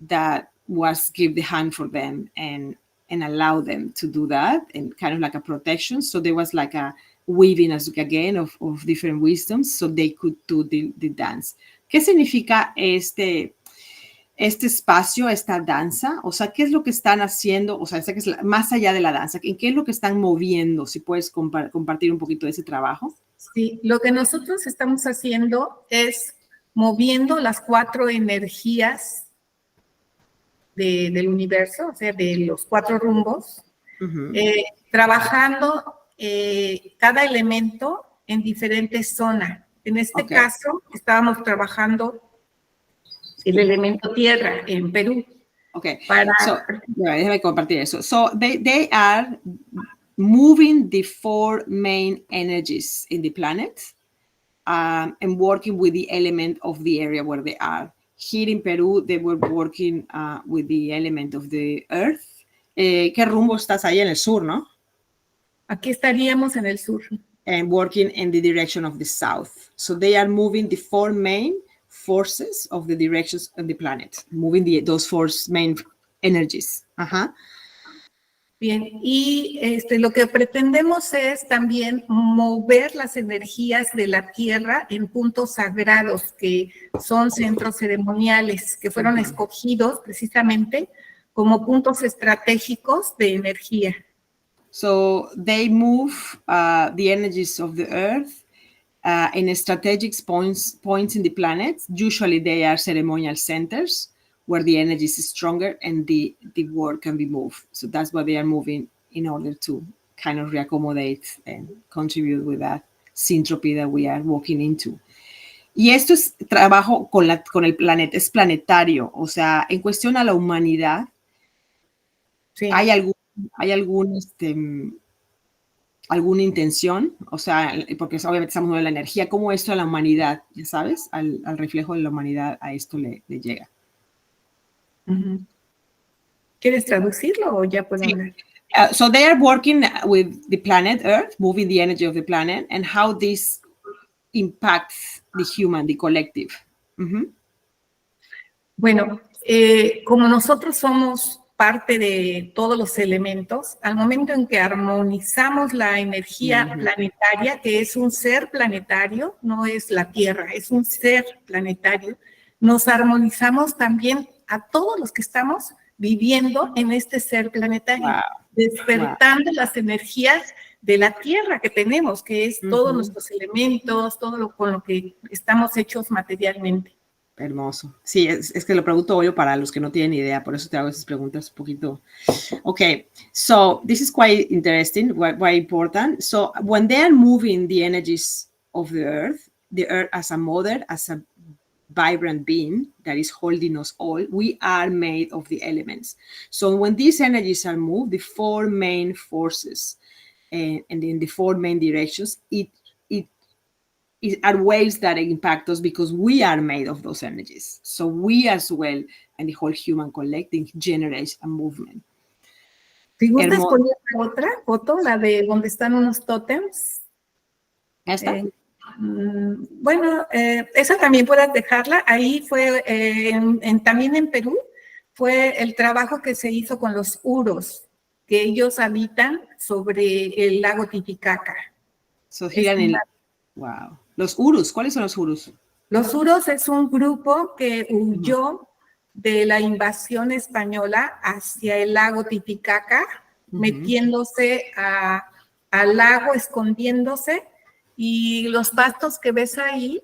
A: that was give the hand for them and allow them to do that, and kind of like a protection. So there was like a weaving again of different wisdoms, so they could do the dance. ¿Qué significa este espacio, esta danza? O sea, ¿qué es lo que están haciendo? O sea, que es más allá de la danza, ¿en qué es lo que están moviendo? Si puedes compartir un poquito de ese trabajo.
B: Sí, lo que nosotros estamos haciendo es moviendo las 4 energías del universo, o sea, de los 4 rumbos, trabajando cada elemento en diferentes zonas. En este caso, estábamos trabajando el elemento tierra en Perú.
A: Okay, so déjame compartir eso. So they are moving the 4 main energies in the planet, and working with the element of the area where they are. Here in Peru, they were working with the element of the earth. ¿Qué rumbo estás ahí? En el sur, ¿no?
B: Aquí estaríamos en el sur.
A: And working in the direction of the south. So they are moving the 4 main forces of the directions of the planet, moving those 4 main energies.
B: Bien, y lo que pretendemos es también mover las energías de la Tierra en puntos sagrados, que son centros ceremoniales, que fueron escogidos precisamente como puntos estratégicos de energía.
A: So they move the energies of the earth in strategic points in the planet. Usually they are ceremonial centers where the energy is stronger and the work can be moved. So that's what they are moving in order to kind of reaccommodate and contribute with that syntropy that we are walking into. Y esto es trabajo con el planeta, es planetario. O sea, en cuestión a la humanidad, sí. ¿Hay alguna intención? O sea, porque obviamente estamos hablando de la energía, ¿cómo esto a la humanidad, ya sabes, al reflejo de la humanidad, a esto le llega?
B: ¿Quieres traducirlo o ya puedo hablar?
A: So they are working with the planet Earth, moving the energy of the planet, and how this impacts the human, the collective.
B: Bueno, como nosotros somos parte de todos los elementos, al momento en que armonizamos la energía planetaria, que es un ser planetario, no es la Tierra, es un ser planetario, nos armonizamos también a todos los que estamos viviendo en este ser planetario, despertando las energías de la Tierra que tenemos, que es todos nuestros elementos, todo con lo que estamos hechos materialmente.
A: Hermoso. Sí, es que lo pregunto yo para los que no tienen idea, por eso te hago esas preguntas un poquito. Okay, so this is quite interesting, quite important. So when they are moving the energies of the earth as a mother, as a vibrant being that is holding us all, we are made of the elements. So when these energies are moved, the 4 main forces and in the 4 main directions, it are waves that impact us because we are made of those energies. So we as well, and the whole human collective, generates a movement.
B: ¿Te gustas poner otra foto, la de donde están unos tótems?
A: ¿Esta?
B: Bueno, esa también puedes dejarla. Ahí fue, también en Perú, fue el trabajo que se hizo con los uros, que ellos habitan sobre el lago Titicaca.
A: So wow. Los urus, ¿cuáles son los urus?
B: Los urus es un grupo que huyó de la invasión española hacia el lago Titicaca, metiéndose al lago, escondiéndose, y los pastos que ves ahí,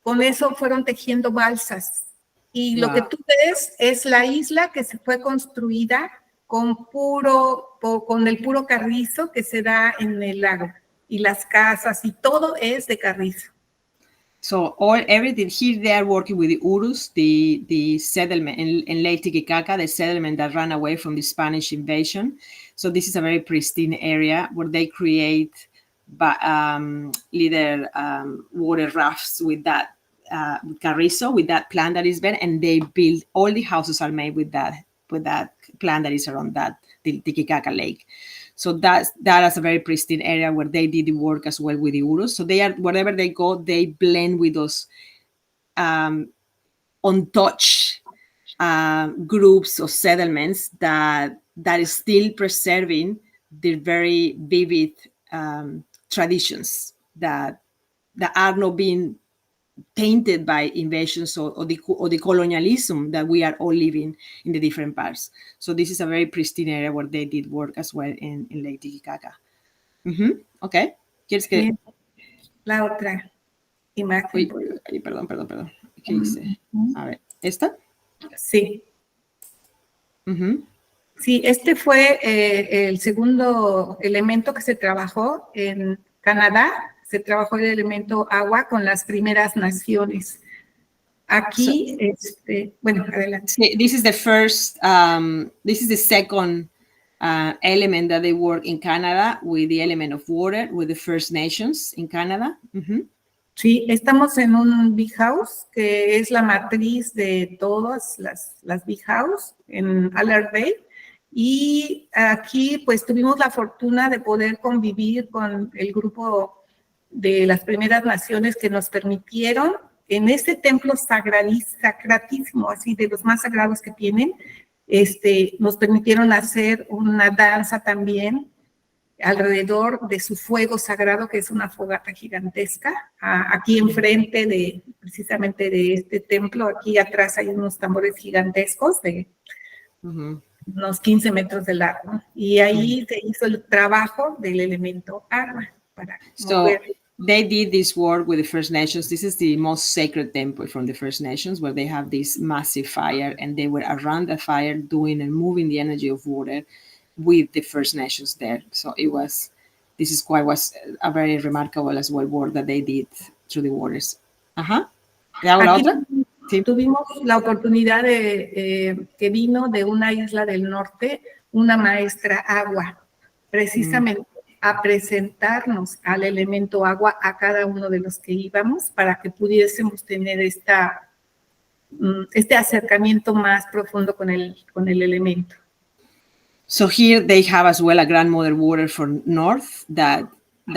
B: con eso fueron tejiendo balsas. Y lo que tú ves es la isla que se fue construida con el puro carrizo que se da en el lago. Y las casas y todo es de carrizo.
A: So everything here, they are working with the Urus, the settlement in Lake Titicaca, the settlement that ran away from the Spanish invasion. So this is a very pristine area where they create water rafts with that carrizo, with that plant that is bent, and they build, all the houses are made with that plant that is around that, the Titicaca Lake. So that is a very pristine area where they did the work as well with the Urus. So they are, wherever they go, they blend with those untouched groups of settlements that is still preserving the very vivid traditions that are not being tainted by invasions or the colonialism that we are all living in the different parts. So this is a very pristine area where they did work as well in Lake Titicaca. Ok. ¿Quieres que...?
B: Bien. La otra imagen.
A: Uy, perdón. ¿Qué hice? A ver, ¿esta?
B: Sí. Sí, este fue el segundo elemento que se trabajó en Canadá. Se trabajó el elemento agua con las primeras naciones. Aquí, bueno, adelante.
A: This is the first, this is the second element that they work in Canada, with the element of water, with the First Nations in Canada.
B: Sí, estamos en un big house, que es la matriz de todas las big house en Allard Bay. Y aquí, pues, tuvimos la fortuna de poder convivir con el grupo de las primeras naciones que nos permitieron, en este templo sacratísimo, así de los más sagrados que tienen, nos permitieron hacer una danza también alrededor de su fuego sagrado, que es una fogata gigantesca. Aquí enfrente precisamente de este templo, aquí atrás hay unos tambores gigantescos de unos 15 metros de largo. Y ahí se hizo el trabajo del elemento agua para mover.
A: They did this work with the First Nations. This is the most sacred temple from the First Nations, where they have this massive fire, and they were around the fire doing and moving the energy of water with the First Nations there. So was a very remarkable as well work that they did through the waters. ¿Te hago la otra?
B: Sí. Tuvimos la oportunidad que vino de una isla del norte, una maestra agua, precisamente a presentarnos al elemento agua a cada uno de los que íbamos, para que pudiésemos tener este acercamiento más profundo con el elemento.
A: So here they have as well a grandmother water for North that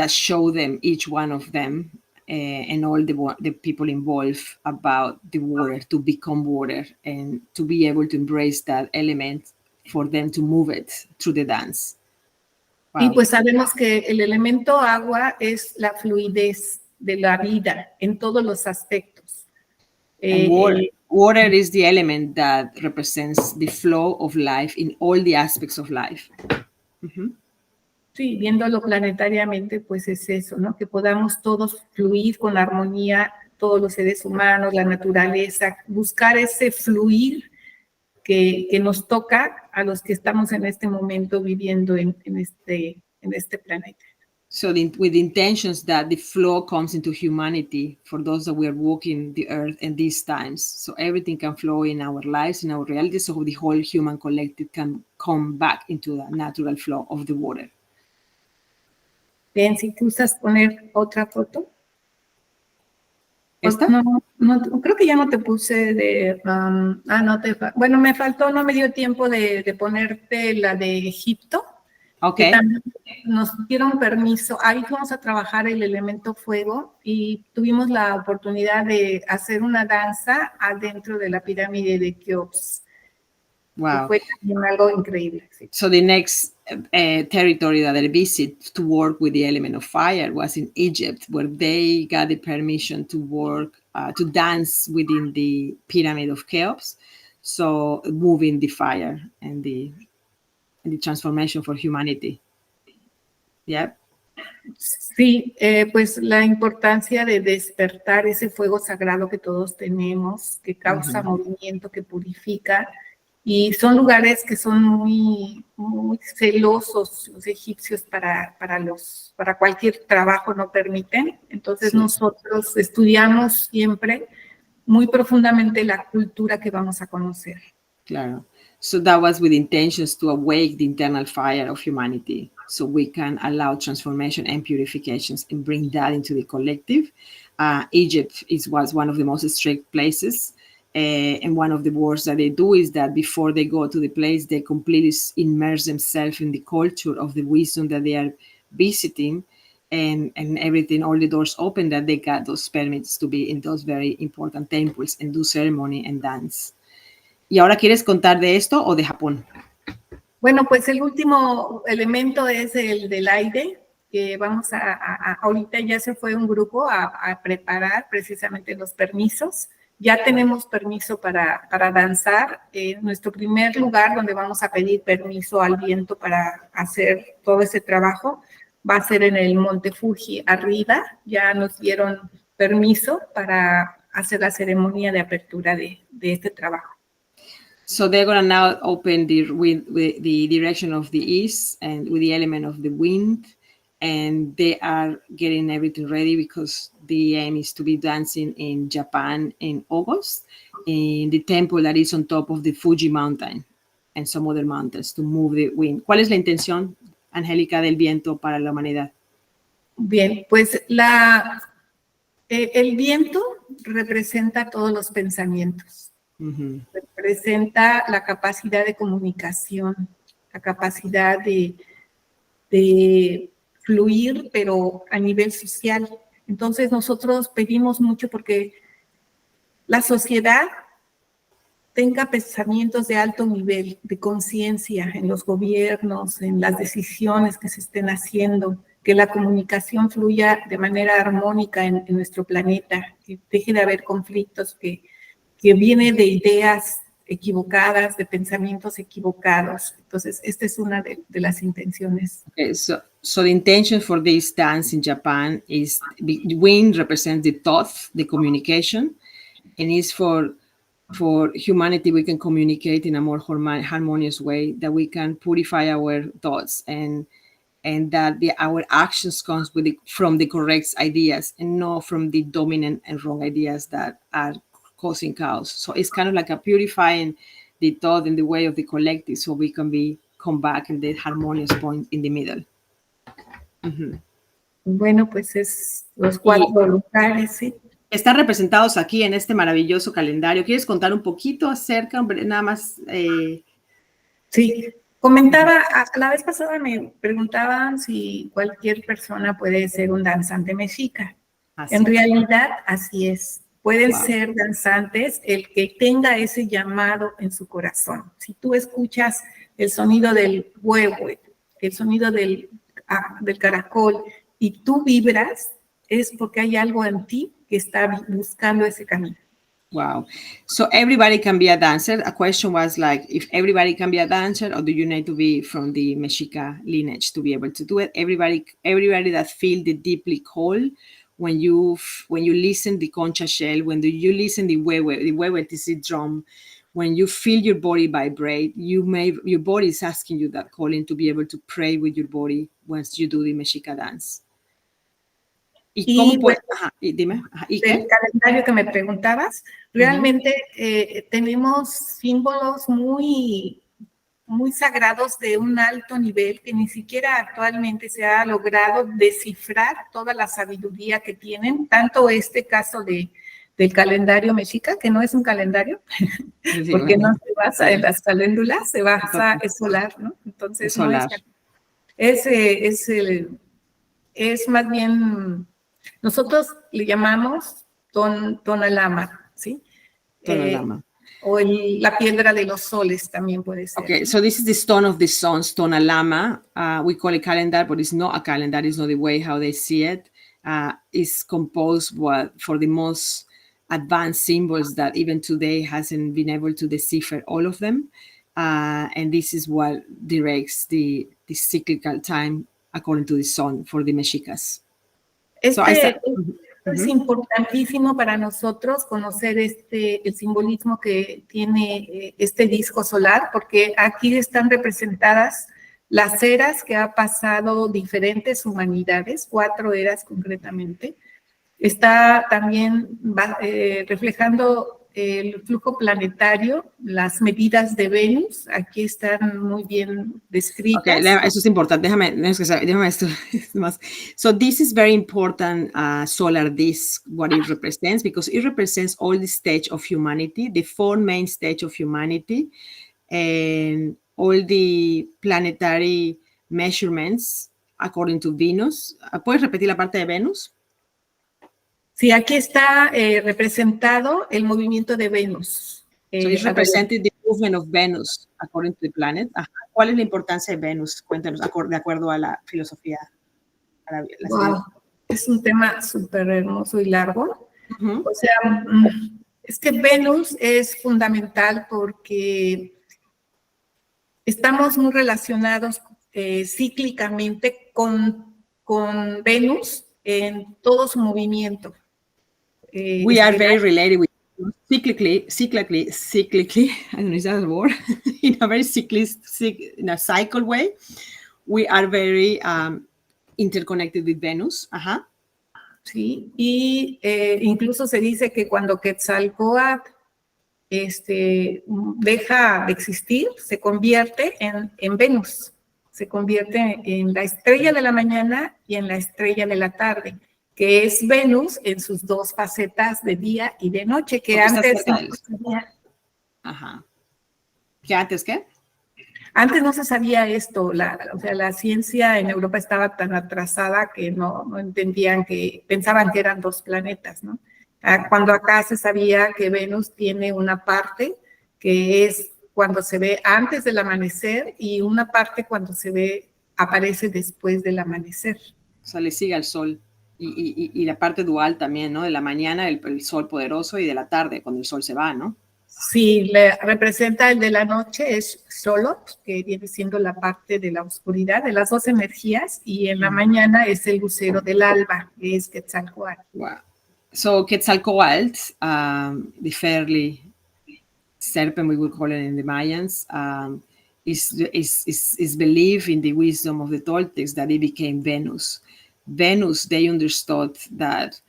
A: show them, each one of them, and all the people involved, about the water, to become water and to be able to embrace that element, for them to move it through the dance. Wow.
B: Y pues sabemos que el elemento agua es la fluidez de la vida en todos los aspectos.
A: Water is the element that represents the flow of life in all the aspects of life.
B: Sí, viéndolo planetariamente, pues es eso, ¿no? Que podamos todos fluir con armonía, todos los seres humanos, la naturaleza, buscar ese fluir que nos toca a los que estamos en este momento viviendo en este planeta.
A: So with the intentions that the flow comes into humanity for those that we are walking the earth in these times. So everything can flow in our lives, in our reality, so the whole human collective can come back into the natural flow of the water.
B: Bien, si tú usas poner otra foto.
A: ¿Esta?
B: No, creo que ya no te puse bueno, me faltó, no me dio tiempo de ponerte la de Egipto.
A: Okay.
B: Que también nos dieron permiso. Ahí fuimos a trabajar el elemento fuego y tuvimos la oportunidad de hacer una danza adentro de la pirámide de Keops.
A: Wow.
B: Fue también algo increíble. Sí.
A: So the next territory that I visited to work with the element of fire was in Egypt, where they got the permission to work, to dance within the pyramid of Cheops. So moving the fire and the transformation for humanity. Yeah.
B: Sí, pues la importancia de despertar ese fuego sagrado que todos tenemos, que causa movimiento, que purifica. Y son lugares que son muy, muy celosos los egipcios para cualquier trabajo, no permiten. Entonces nosotros estudiamos siempre muy profundamente la cultura que vamos a conocer.
A: Claro. So that was with intentions to awake the internal fire of humanity, so we can allow transformation and purifications and bring that into the collective, Egypt was one of the most strict places. And one of the works that they do is that before they go to the place, they completely immerse themselves in the culture of the wisdom that they are visiting, and everything, all the doors open, that they got those permits to be in those very important temples and do ceremony and dance. ¿Y ahora quieres contar de esto o de Japón?
B: Bueno, pues el último elemento es el del aire, que vamos ahorita ya se fue un grupo a preparar precisamente los permisos. Ya tenemos permiso para danzar. Nuestro primer lugar donde vamos a pedir permiso al viento para hacer todo ese trabajo va a ser en el Monte Fuji arriba. Ya nos dieron permiso para hacer la ceremonia de apertura de este trabajo.
A: So they're going to now open with the direction of the east and with the element of the wind, and they are getting everything ready because the aim is to be dancing in Japan in August in the temple that is on top of the Fuji mountain and some other mountains to move the wind. ¿Cuál es la intención, Angélica, del viento para la humanidad?
B: Bien, pues el viento representa todos los pensamientos. Uh-huh. Representa la capacidad de comunicación, la capacidad de fluir, pero a nivel social. Entonces nosotros pedimos mucho porque la sociedad tenga pensamientos de alto nivel, de conciencia en los gobiernos, en las decisiones que se estén haciendo, que la comunicación fluya de manera armónica en nuestro planeta, que deje de haber conflictos, que viene de ideas equivocadas, de pensamientos equivocados. Entonces, esta es una de las intenciones.
A: Okay, so the intention for this dance in Japan is the wind represents the thought, the communication, and is for humanity we can communicate in a more harmonious way, that we can purify our thoughts and that our actions comes from the correct ideas and not from the dominant and wrong ideas that are causing chaos. So it's kind of like a purifying the thought and the way of the collective, so we can come back in the harmonious point in the middle. Uh-huh.
B: Bueno, pues es los 4 lugares, sí.
A: Están representados aquí en este maravilloso calendario. ¿Quieres contar un poquito acerca, nada más?
B: Sí, comentaba, la vez pasada me preguntaban si cualquier persona puede ser un danzante mexica. En realidad, así es. Pueden ser danzantes el que tenga ese llamado en su corazón. Si tú escuchas el sonido del huevo, el sonido del caracol, y tú vibras, es porque hay algo en ti que está buscando ese camino.
A: Wow. So everybody can be a dancer. A question was like, if everybody can be a dancer, or do you need to be from the Mexica lineage to be able to do it? Everybody that feel the deeply call, when you listen the concha shell, when you listen the huehuet is the drum, when you feel your body vibrate, your body is asking you that calling to be able to pray with your body once you do the Mexica dance. ¿Y cómo puede? Dime. ¿Y qué?
B: El calendario que me preguntabas, realmente tenemos símbolos muy, muy sagrados de un alto nivel que ni siquiera actualmente se ha logrado descifrar toda la sabiduría que tienen, tanto este caso del calendario mexica, que no es un calendario, porque no se basa en las caléndulas, se basa, es solar, ¿no? Entonces,
A: solar.
B: Es más bien... Nosotros le llamamos tonalama, ¿sí?
A: Tonalama.
B: O la piedra de los soles también puede ser.
A: Okay, so this is the stone of the suns, tonalama. We call it calendar, but it's not a calendar. It's not the way how they see it. It's composed for the most advanced symbols that even today hasn't been able to decipher all of them. And this is what directs the cyclical time according to the sun for the Mexicas.
B: Es importantísimo para nosotros conocer el simbolismo que tiene este disco solar, porque aquí están representadas las eras que ha pasado diferentes humanidades, 4 eras concretamente. Está también reflejando el flujo planetario, las medidas de Venus, aquí están muy bien descritas.
A: Okay, eso es importante. Déjame esto más. So this is very important, solar disk, what it represents, because it represents all the stage of humanity, the four main stage of humanity, and all the planetary measurements according to Venus. ¿Puedes repetir la parte de Venus?
B: Sí, aquí está representado el movimiento de Venus.
A: So it's represented the movement of Venus according to the planet. Ajá. ¿Cuál es la importancia de Venus? Cuéntanos, de acuerdo a la filosofía.
B: Wow, es un tema súper hermoso y largo. O sea, es que Venus es fundamental porque estamos muy relacionados cíclicamente con Venus en todo su movimiento.
A: We are very related with cyclically, I don't know if that's a word, in a very in a cycle way. We are very interconnected with Venus. Ajá.
B: Sí, y incluso se dice que cuando Quetzalcóatl deja de existir, se convierte en Venus, se convierte en la estrella de la mañana y en la estrella de la tarde, que es Venus en sus dos facetas de día y de noche, que antes no se sabía.
A: Ajá. ¿Que antes qué?
B: Antes no se sabía esto, o sea, la ciencia en Europa estaba tan atrasada que no entendían, pensaban que eran dos planetas, ¿no? Cuando acá se sabía que Venus tiene una parte que es cuando se ve antes del amanecer y una parte cuando aparece después del amanecer.
A: O sea, le sigue al sol. Y la parte dual también, ¿no? De la mañana el sol poderoso y de la tarde cuando el sol se va, ¿no?
B: Sí, representa el de la noche, es solo, que viene siendo la parte de la oscuridad, de las dos energías, y en la mañana es el lucero del alba, que es Quetzalcóatl.
A: Wow. So Quetzalcóatl, the fairly serpent, we would call it in the Mayans, is believed in the wisdom of the Toltecs that it became Venus. Venus, they understood that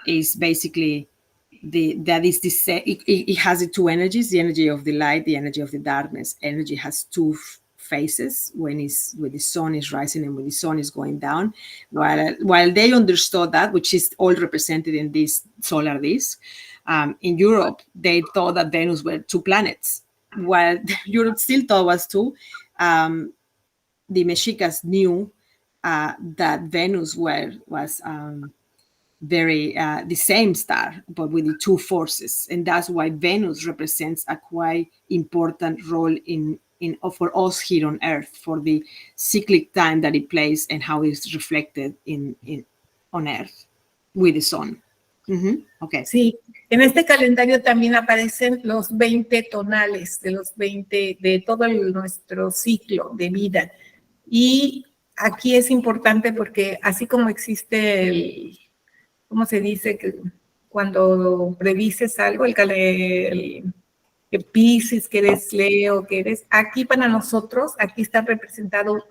A: is basically it has the two energies, the energy of the light, the energy of the darkness. Energy has two phases when the sun is rising and when the sun is going down. While they understood that, which is all represented in this solar disk, in Europe, they thought that Venus were two planets. While Europe still thought was two, the Mexicas knew that Venus was very the same star, but with the two forces, and that's why Venus represents a quite important role in for us here on Earth, for the cyclic time that it plays and how it's reflected on Earth with the sun. Okay.
B: Sí, en este calendario también aparecen los 20 tonales de todo nuestro ciclo de vida, y aquí es importante porque así como existe ¿cómo se dice? Que cuando predices algo, que Piscis, que eres Leo, que eres... Aquí para nosotros, aquí está representado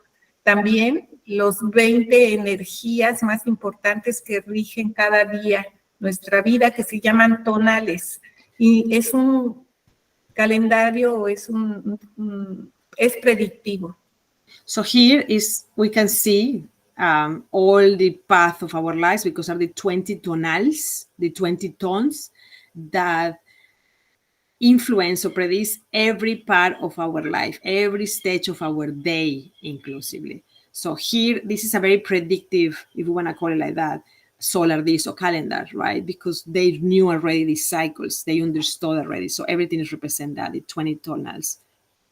B: también los 20 energías más importantes que rigen cada día nuestra vida, que se llaman tonales. Y es un calendario, es predictivo.
A: So here we can see all the path of our lives, because are the 20 tonals, the 20 tones that influence or predict every part of our life, every stage of our day inclusively. So here, this is a very predictive, if you want to call it like that, solar disk or calendar, right? Because they knew already the cycles, they understood already. So everything is represented that, the 20 tonals,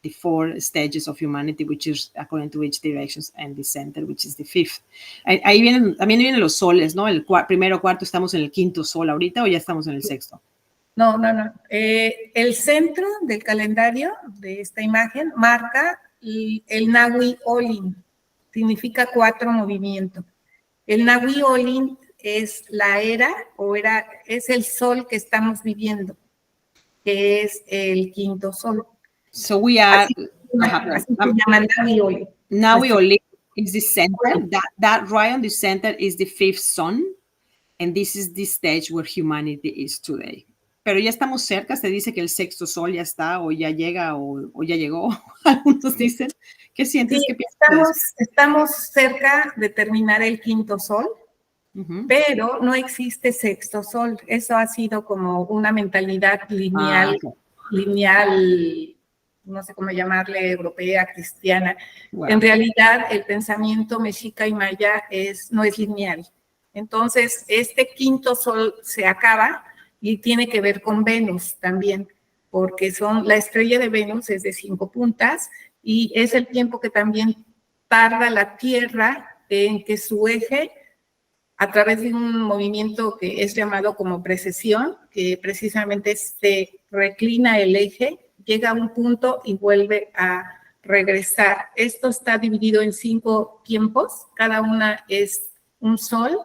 A: the 4 stages of humanity, which is according to each directions, and the center, which is the 5th. Ahí también vienen los soles, ¿no? El primero, cuarto, ¿estamos en el quinto sol ahorita o ya estamos en el sexto?
B: No. El centro del calendario de esta imagen marca el Macuilli, significa 4 movimientos. El Macuilli es la era, es el sol que estamos viviendo, que es el quinto sol.
A: So we are...
B: Así se llama Macuilli.
A: Macuilli is the center. That right on the center is the 5th sun, and this is the stage where humanity is today. pero ya estamos cerca, se dice que el sexto sol ya está, o ya llega, o ya llegó, algunos dicen. ¿Qué sientes?
B: Sí,
A: ¿Qué piensas de eso?
B: estamos cerca de terminar el quinto sol,
A: Ujú.
B: pero no existe sexto sol. Eso ha sido como una mentalidad lineal,
A: Ok.
B: lineal, no sé cómo llamarle, europea, cristiana.
A: Wow.
B: En realidad, el pensamiento mexica y maya no es lineal. Entonces, este quinto sol se acaba y tiene que ver con Venus también, porque la estrella de Venus es de 5 puntas y es el tiempo que también tarda la Tierra en que su eje, a través de un movimiento que es llamado como precesión, que precisamente se reclina el eje, llega a un punto y vuelve a regresar. Esto está dividido en 5 tiempos, cada una es un sol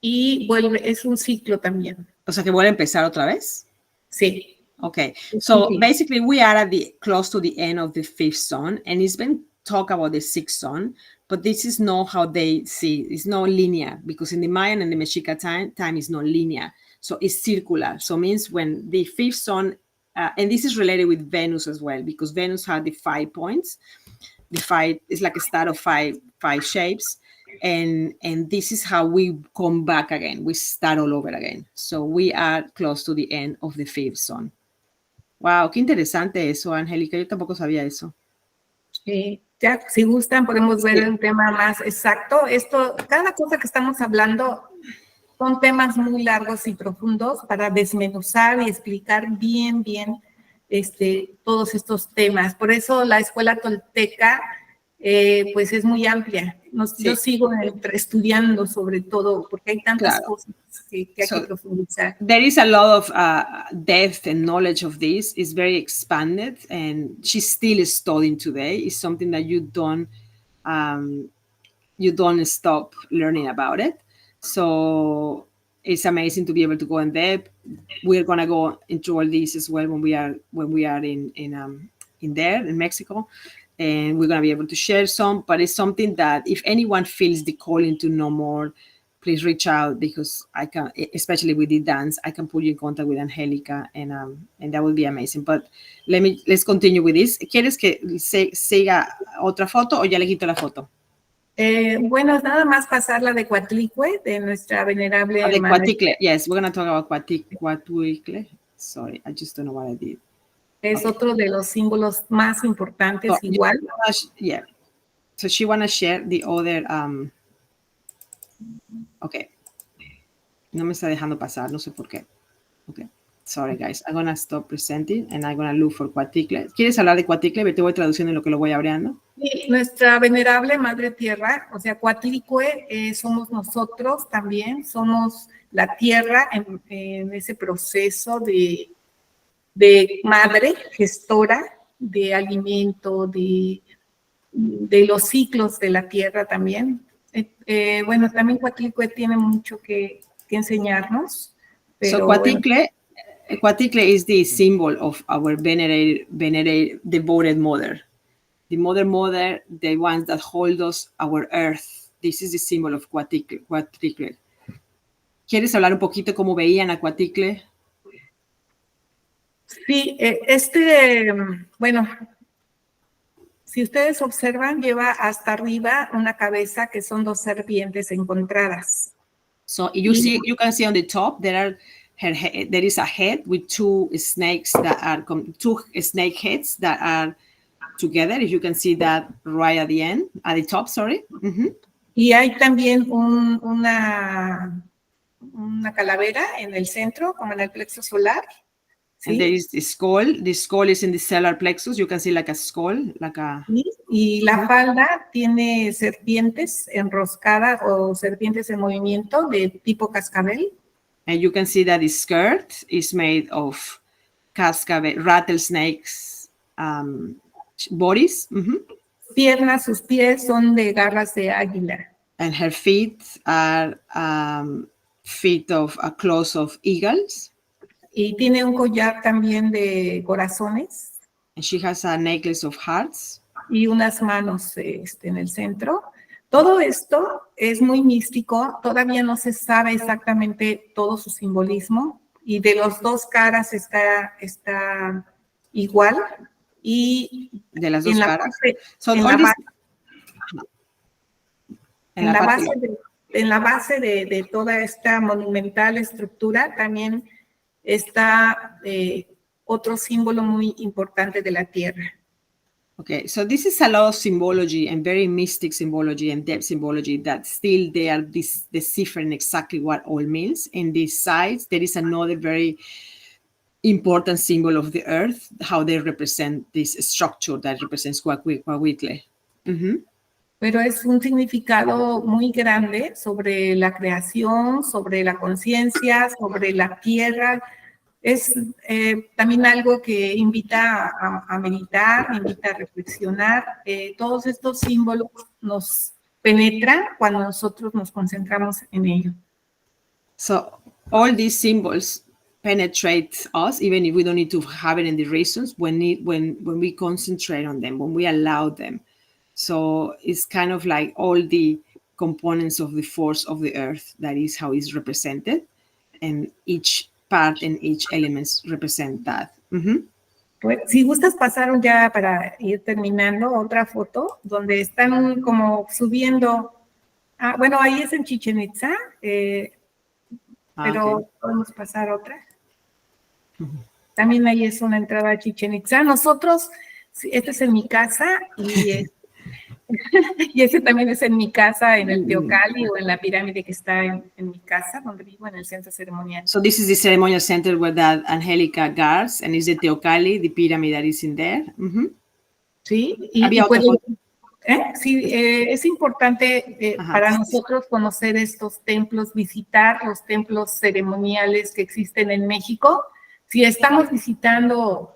B: y es un ciclo también.
A: O sea, que vuelve a empezar otra vez.
B: Sí.
A: Okay, so basically we are at close to the end of the fifth zone, and it's been talk about the sixth zone, but this is not how they see. It's not linear, because in the Mayan and the Mexica time is not linear, so it's circular. So it means when the fifth zone, and this is related with Venus as well, because Venus had the 5 points. The 5 is like a start of five shapes, and this is how we come back again. We start all over again. So we are close to the end of the fifth zone. Wow, qué interesante eso, Angélica. Yo tampoco sabía eso.
B: Sí, ya, si gustan, podemos ver
A: Sí.
B: un tema más exacto. Cada cosa que estamos hablando son temas muy largos y profundos para desmenuzar y explicar bien todos estos temas. Por eso la escuela tolteca, pues es muy amplia. Yo sigo estudiando sobre todo, porque hay tantas cosas que hay que profundizar.
A: There is a lot of depth and knowledge of this. It's very expanded, and she's still studying today. It's something that you don't stop learning about it. So it's amazing to be able to go in depth. We're gonna go into all this as well when we are in there in Mexico, and we're gonna be able to share some. But it's something that if anyone feels the calling to know more, please reach out, because I can, especially with the dance, I can put you in contact with Angélica, and that would be amazing. But let's continue with this. ¿Quieres que siga otra foto o ya le quito la foto?
B: Bueno, nada más pasar la de Cuatlicue, de nuestra venerable
A: de
B: hermana.
A: Cuahuitl. Yes, we're going to talk about Cuahuitl. Sorry, I just don't know what I did.
B: Es otro de los símbolos más importantes, igual.
A: Yeah. So she want to share the other. Okay. No me está dejando pasar, no sé por qué. Okay. Sorry, guys. I'm going to stop presenting and I'm going to look for Cuahuitl. ¿Quieres hablar de Cuahuitl? Te voy traduciendo en lo que lo voy abriendo.
B: Sí, nuestra venerable Madre Tierra, o sea, Cuatlicue, somos nosotros también, somos la tierra en ese proceso de madre, gestora de alimento, de los ciclos de la tierra también. Bueno, también Cuatlicue tiene mucho que enseñarnos. Pero
A: So Cuatlicue is the symbol of our venerated, devoted mother. The mother, the ones that hold us, our earth. This is the symbol of Cuatlicue. ¿Quieres hablar un poquito cómo veían a Cuatlicue?
B: Sí, bueno, si ustedes observan, lleva hasta arriba una cabeza que son 2 serpientes encontradas.
A: So you can see on the top there is a head with 2 snakes that are 2 snake heads that are together. If you can see that right at the top, sorry. Mm-hmm.
B: Y hay también una calavera en el centro, como en el plexo solar. ¿Sí?
A: And there is the skull. The skull is in the solar plexus. You can see like a skull, like a.
B: ¿Sí? Y la falda tiene serpientes enroscadas o serpientes en movimiento de tipo cascabel.
A: And you can see that the skirt is made of cascabel, rattlesnakes bodies. Mm-hmm.
B: Sus pies son de garras de águila.
A: And her feet are feet of claws of eagles.
B: Y tiene un collar también de corazones.
A: And she has a necklace of hearts.
B: Y unas manos en el centro. Todo esto es muy místico, todavía no se sabe exactamente todo su simbolismo, y de los dos caras está igual, y
A: de las dos caras.
B: En la base de toda esta monumental estructura también está otro símbolo muy importante de la tierra.
A: Okay, so this is a lot of symbology and very mystic symbology and depth symbology that still they are deciphering exactly what all means. In these sides, there is another very important symbol of the earth, how they represent this structure that represents Cuahuitl. Mm-hmm.
B: Pero es un significado muy grande sobre la creación, sobre la conciencia, sobre la tierra. Es también algo que invita a meditar, invita a reflexionar. Todos estos símbolos nos penetran cuando nosotros nos concentramos en ello.
A: So all these symbols penetrate us, even if we don't need to have it in the reasons, when we concentrate on them, when we allow them. So it's kind of like all the components of the force of the earth, that is how it's represented, and each part and each element represent that. Mm-hmm.
B: Pues, si gustas, pasaron ya para ir terminando otra foto donde están como subiendo. Bueno, ahí es en Chichén Itzá, pero okay, podemos pasar otra. Uh-huh. También ahí es una entrada a Chichén Itzá. Nosotros, este es en mi casa y y ese también es en mi casa, en el Teocalli o en la pirámide que está en mi casa, donde vivo, en el centro ceremonial.
A: So this is the ceremonial center where that Angélica guards, and is the Teocalli, the pyramid that is in there. Mm-hmm.
B: Sí, y sí, es importante para nosotros conocer estos templos, visitar los templos ceremoniales que existen en México. Si estamos visitando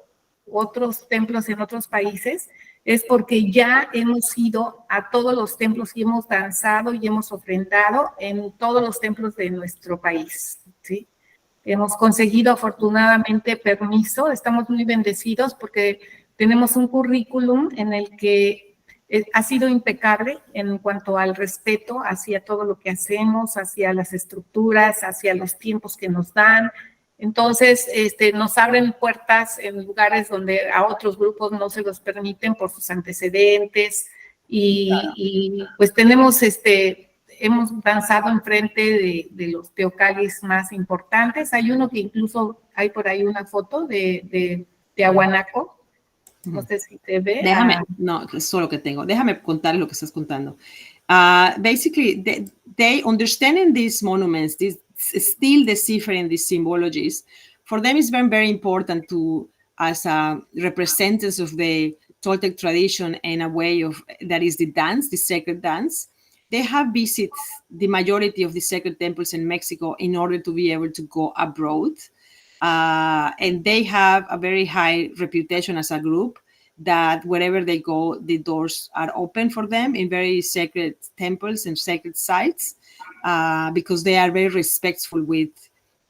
B: otros templos en otros países, es porque ya hemos ido a todos los templos y hemos danzado y hemos ofrendado en todos los templos de nuestro país, ¿sí? Hemos conseguido afortunadamente permiso, estamos muy bendecidos porque tenemos un currículum en el que ha sido impecable en cuanto al respeto hacia todo lo que hacemos, hacia las estructuras, hacia los tiempos que nos dan. Entonces, nos abren puertas en lugares donde a otros grupos no se los permiten por sus antecedentes y pues hemos danzado enfrente de los teocallis más importantes. Hay uno que incluso hay por ahí una foto de Aguanaco. No sé si te ve.
A: No, es solo que tengo. Déjame contar lo que estás contando. Basically, they understanding these monuments, still deciphering these symbologies, for them it's been very important to, as representatives of the Toltec tradition and a way of, that is the dance, the sacred dance, they have visited the majority of the sacred temples in Mexico in order to be able to go abroad. And they have a very high reputation as a group that wherever they go, the doors are open for them in very sacred temples and sacred sites, because they are very respectful with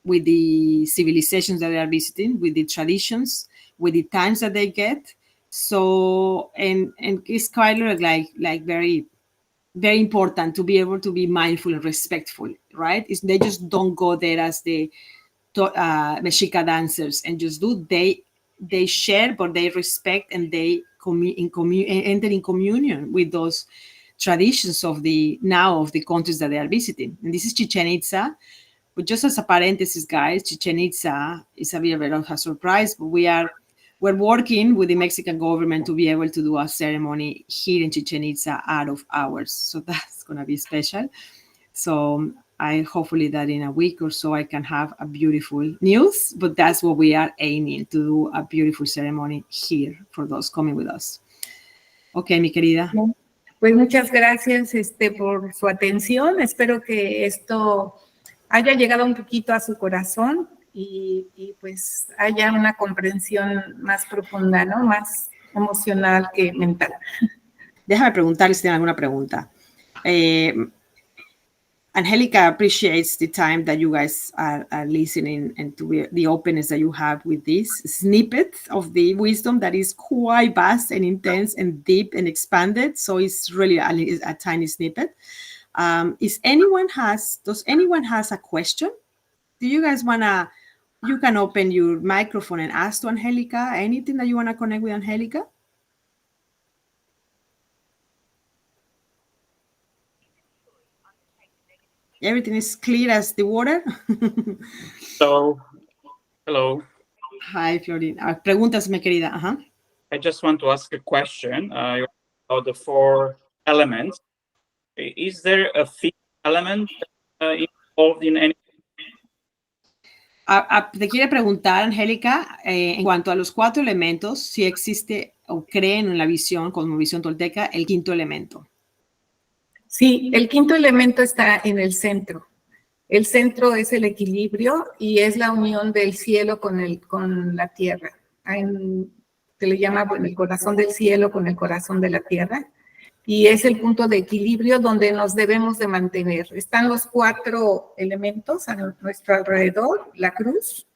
A: the civilizations that they are visiting, with the traditions, with the times that they get. So, and it's quite like very, very important to be able to be mindful and respectful, right? They just don't go there as the Mexica dancers and just do. They share, but they respect, and they enter in communion with those traditions of the countries that they are visiting. And this is Chichen Itza. But just as a parenthesis, guys, Chichen Itza is a bit of a surprise, but we're working with the Mexican government to be able to do a ceremony here in Chichen Itza out of hours. So that's going to be special. So I hopefully that in a week or so I can have a beautiful news, but that's what we are aiming to do, a beautiful ceremony here for those coming with us. Okay, mi querida.
B: Pues muchas gracias por su atención. Espero que esto haya llegado un poquito a su corazón y pues haya una comprensión más profunda, ¿no? Más emocional que mental.
A: Déjame preguntarle si tiene alguna pregunta. Angelica appreciates the time that you guys are listening and to the openness that you have with this snippet of the wisdom that is quite vast and intense and deep and expanded. So it's really a tiny snippet. Does anyone has a question? Do you guys want to You can open your microphone and ask to Angelica anything that you want to connect with Angelica. Everything is clear as the water.
C: So, hello.
A: Hi, Florina. Preguntas, mi querida. Ajá.
C: I just want to ask a question about the 4 elements. Is there a fifth element involved in any?
A: Te quiere preguntar, Angélica, en cuanto a los 4 elementos, si existe o creen en la visión, cosmovisión tolteca, el 5º elemento.
B: Sí, el 5º elemento está en el centro. El centro es el equilibrio y es la unión del cielo con la tierra. Se le llama el corazón del cielo con el corazón de la tierra. Y es el punto de equilibrio donde nos debemos de mantener. Están los 4 elementos a nuestro alrededor, la cruz,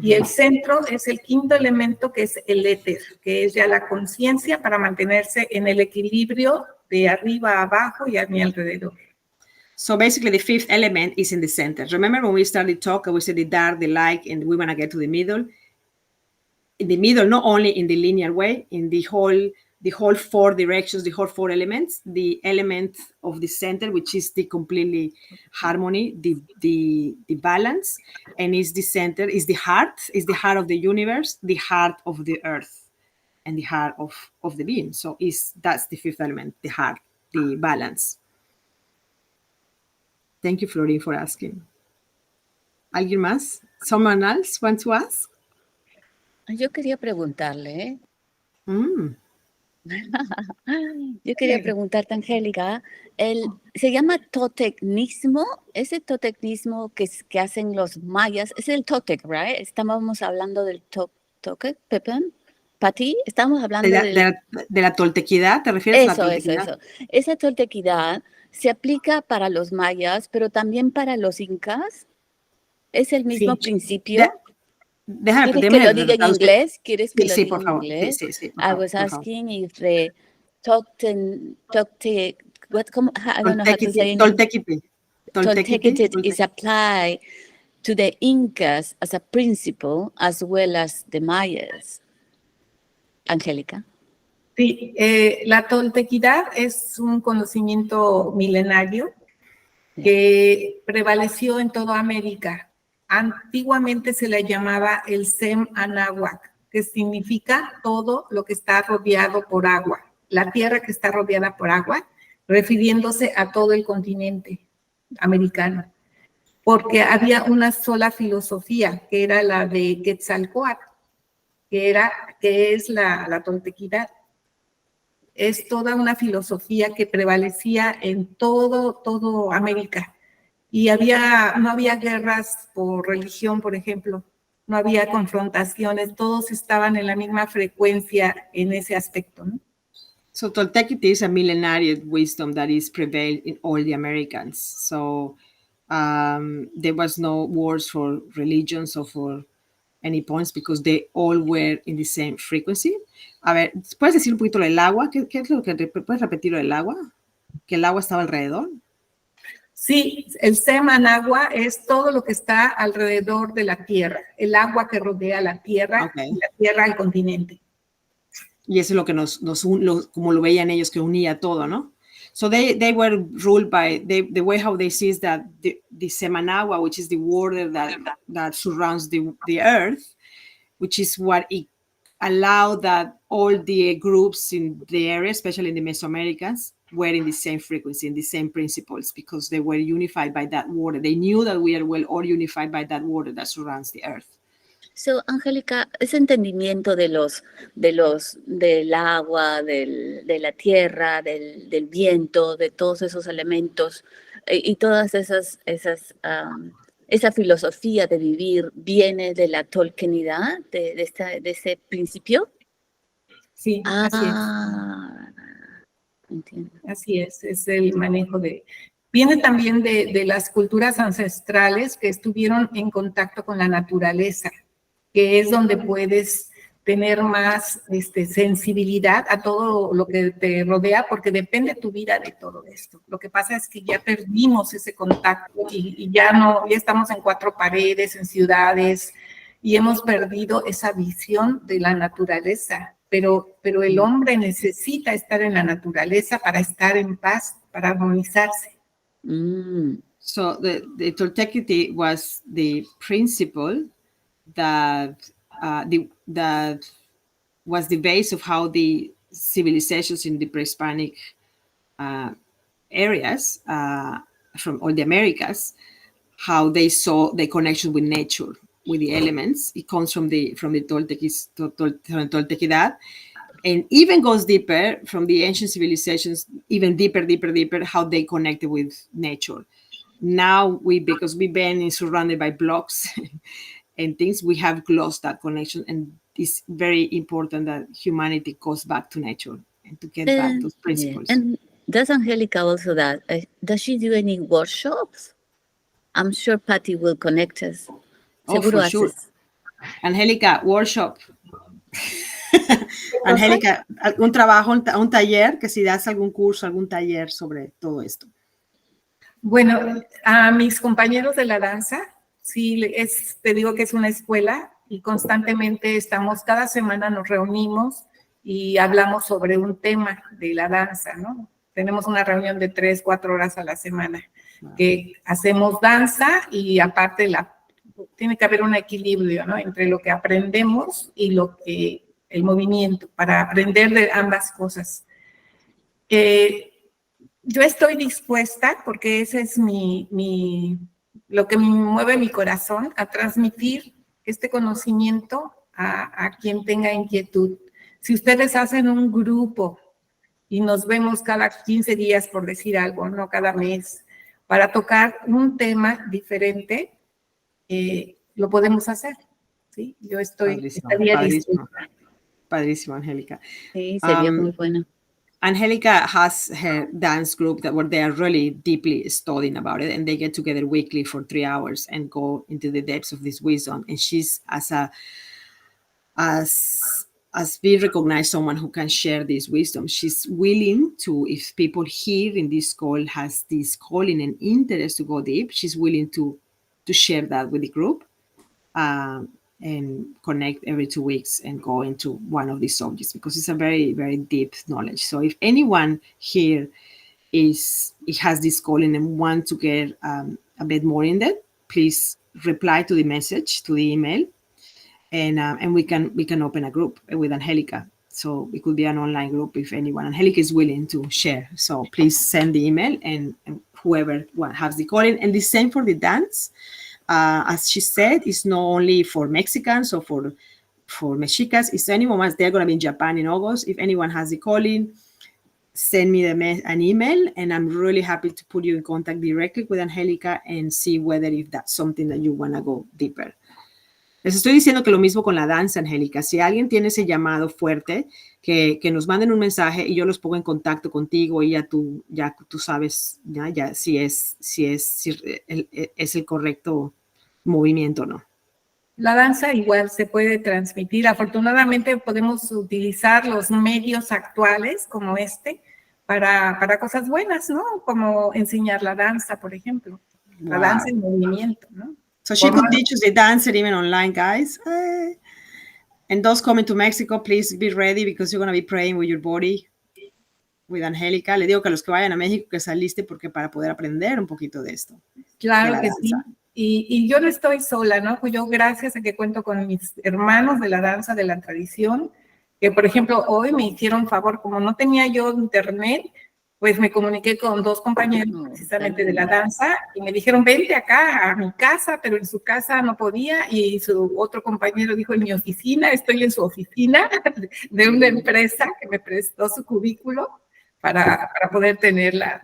B: y el centro es el 5º elemento, que es el éter, que es ya la conciencia para mantenerse en el equilibrio de arriba a abajo y a mi alrededor.
A: So basically, the 5th element is in the center. Remember when we started talking, we said the dark, the light, and we want to get to the middle. In the middle, not only in the linear way, in the whole 4 directions, the whole 4 elements, the element of the center, which is the completely harmony, the balance, and is the center, is the heart of the universe, the heart of the earth, and the heart of the being. So that's the 5th element, the heart, the balance. Thank you, Florine, for asking. ¿Alguien más? Someone else want to ask?
D: Yo quería preguntarle,
A: Mm.
D: Yo quería preguntarte, Angélica, se llama totecnismo, ese totecnismo que hacen los mayas, es el totec, right? Estábamos hablando del totec, Pepin, Pati, estamos hablando
A: de la toltequidad, ¿te refieres a la toltequidad?
D: Eso. Esa toltequidad se aplica para los mayas, pero también para los incas. ¿Es el mismo principio?
A: Déjame,
D: ¿Quieres que lo diga en inglés? ¿Quieres que lo
A: sí,
D: diga
A: por favor.
D: en inglés?
A: Sí, por
D: I
A: favor,
D: was asking if the I don't know how to say it. Toltequity is applied to the Incas as a principle as well as the Mayas. Angélica.
B: Sí, la toltequidad es un conocimiento milenario que prevaleció en toda América. Antiguamente se le llamaba el Sem Anáhuac, que significa todo lo que está rodeado por agua, la tierra que está rodeada por agua, refiriéndose a todo el continente americano, porque había una sola filosofía, que era la de Quetzalcóatl, que es la toltequidad. Es toda una filosofía que prevalecía en todo América. Y no había guerras por religión, por ejemplo. No había confrontaciones. Todos estaban en la misma frecuencia en ese aspecto, ¿no?
A: So Toltequity is a millenarian wisdom that is prevailed in all the Americans. So there was no wars for religions or for any points because they all were in the same frequency. A ver, ¿puedes decir un poquito del agua? ¿Qué es lo que puedes repetir del agua? ¿Que el agua estaba alrededor?
B: Sí, el Semanagua es todo lo que está alrededor de la Tierra, el agua que rodea la Tierra, y la Tierra al continente.
A: Y eso es lo que como lo veían ellos, que unía todo, ¿no? So they were ruled by, the way how they see is that the Semanagua, which is the water that surrounds the earth, which is what it allowed that all the groups in the area, especially in the Mesoamericans, were in the same frequency, in the same principles, because they were unified by that water. They knew that we are well all unified by that water that surrounds the earth.
D: So, Angélica, ese entendimiento del agua, de la tierra, del viento, de todos esos elementos y todas esa filosofía de vivir viene de la tolkienidad, de ese principio.
B: Sí, así es.
D: Entiendo.
B: Así es el manejo Viene también de las culturas ancestrales que estuvieron en contacto con la naturaleza, que es donde puedes tener más sensibilidad a todo lo que te rodea, porque depende tu vida de todo esto. Lo que pasa es que ya perdimos ese contacto y ya estamos en 4 paredes, en ciudades, y hemos perdido esa visión de la naturaleza. Pero el hombre necesita estar en la naturaleza para estar en paz, para armonizarse.
A: So the Toltecity was the principle that that was the base of how the civilizations in the pre-Hispanic areas from all the Americas, how they saw the connection with nature, with the elements. It comes from the Toltecidad, and even goes deeper from the ancient civilizations, even deeper, how they connected with nature. Now because we've been surrounded by blocks and things, we have lost that connection, and it's very important that humanity goes back to nature and to get back those principles.
D: Yeah. And does Angelica also that? Does she do any workshops? I'm sure Patty will connect us.
A: Oh, for sure. Angelica, workshop. Angélica, algún trabajo, un taller, que si das algún curso, algún taller sobre todo esto.
B: Bueno, a mis compañeros de la danza, sí, te digo que es una escuela y constantemente cada semana nos reunimos y hablamos sobre un tema de la danza, ¿no? Tenemos una reunión de 3, 4 horas a la semana, que hacemos danza y aparte tiene que haber un equilibrio, ¿no? Entre lo que aprendemos y el movimiento, para aprender de ambas cosas. Yo estoy dispuesta, porque ese es lo que me mueve mi corazón, a transmitir este conocimiento a quien tenga inquietud. Si ustedes hacen un grupo y nos vemos cada 15 días, por decir algo, no cada mes, para tocar un tema diferente, lo podemos hacer, ¿sí? Yo estaría dispuesta.
A: Padrísimo, Angélica.
D: Sí, sería muy bueno.
A: Angelica has her dance group where they are really deeply studying about it, and they get together weekly for 3 hours and go into the depths of this wisdom. And she's as being recognized someone who can share this wisdom. She's willing to, if people here in this call has this calling and interest to go deep, she's willing to share that with the group. And connect every 2 weeks and go into one of these subjects, because it's a very, very deep knowledge. So if anyone here has this calling and want to get a bit more in that, please reply to the message, to the email, and we can open a group with Angelica. So it could be an online group if anyone. Angelica is willing to share. So please send the email, and whoever has the calling. And the same for the dance. As she said, it's not only for Mexicans or for Mexicas. It's anyone. They're going to be in Japan in August. If anyone has the calling, send me an email, and I'm really happy to put you in contact directly with Angelica and see whether if that's something that you want to go deeper. Les estoy diciendo que lo mismo con la danza, Angélica. Si alguien tiene ese llamado fuerte, que nos manden un mensaje y yo los pongo en contacto contigo y ya tú sabes ya si es el correcto movimiento o no.
B: La danza igual se puede transmitir. Afortunadamente podemos utilizar los medios actuales como para cosas buenas, ¿no? Como enseñar la danza, por ejemplo. La danza en movimiento, ¿no?
A: So she could teach us the dance even online, guys. And those coming to Mexico, please be ready, because you're going to be praying with your body, with Angélica. Le digo que a los que vayan a México que se alisten, porque para poder aprender un poquito de esto.
B: Claro que sí. Y yo no estoy sola, ¿no? Pues yo, gracias a que cuento con mis hermanos de la danza, de la tradición, que por ejemplo hoy me hicieron favor, como no tenía yo internet, pues me comuniqué con 2 compañeros precisamente de la danza y me dijeron, vente acá a mi casa, pero en su casa no podía, y su otro compañero dijo, en mi oficina, estoy en su oficina de una empresa que me prestó su cubículo para poder tener la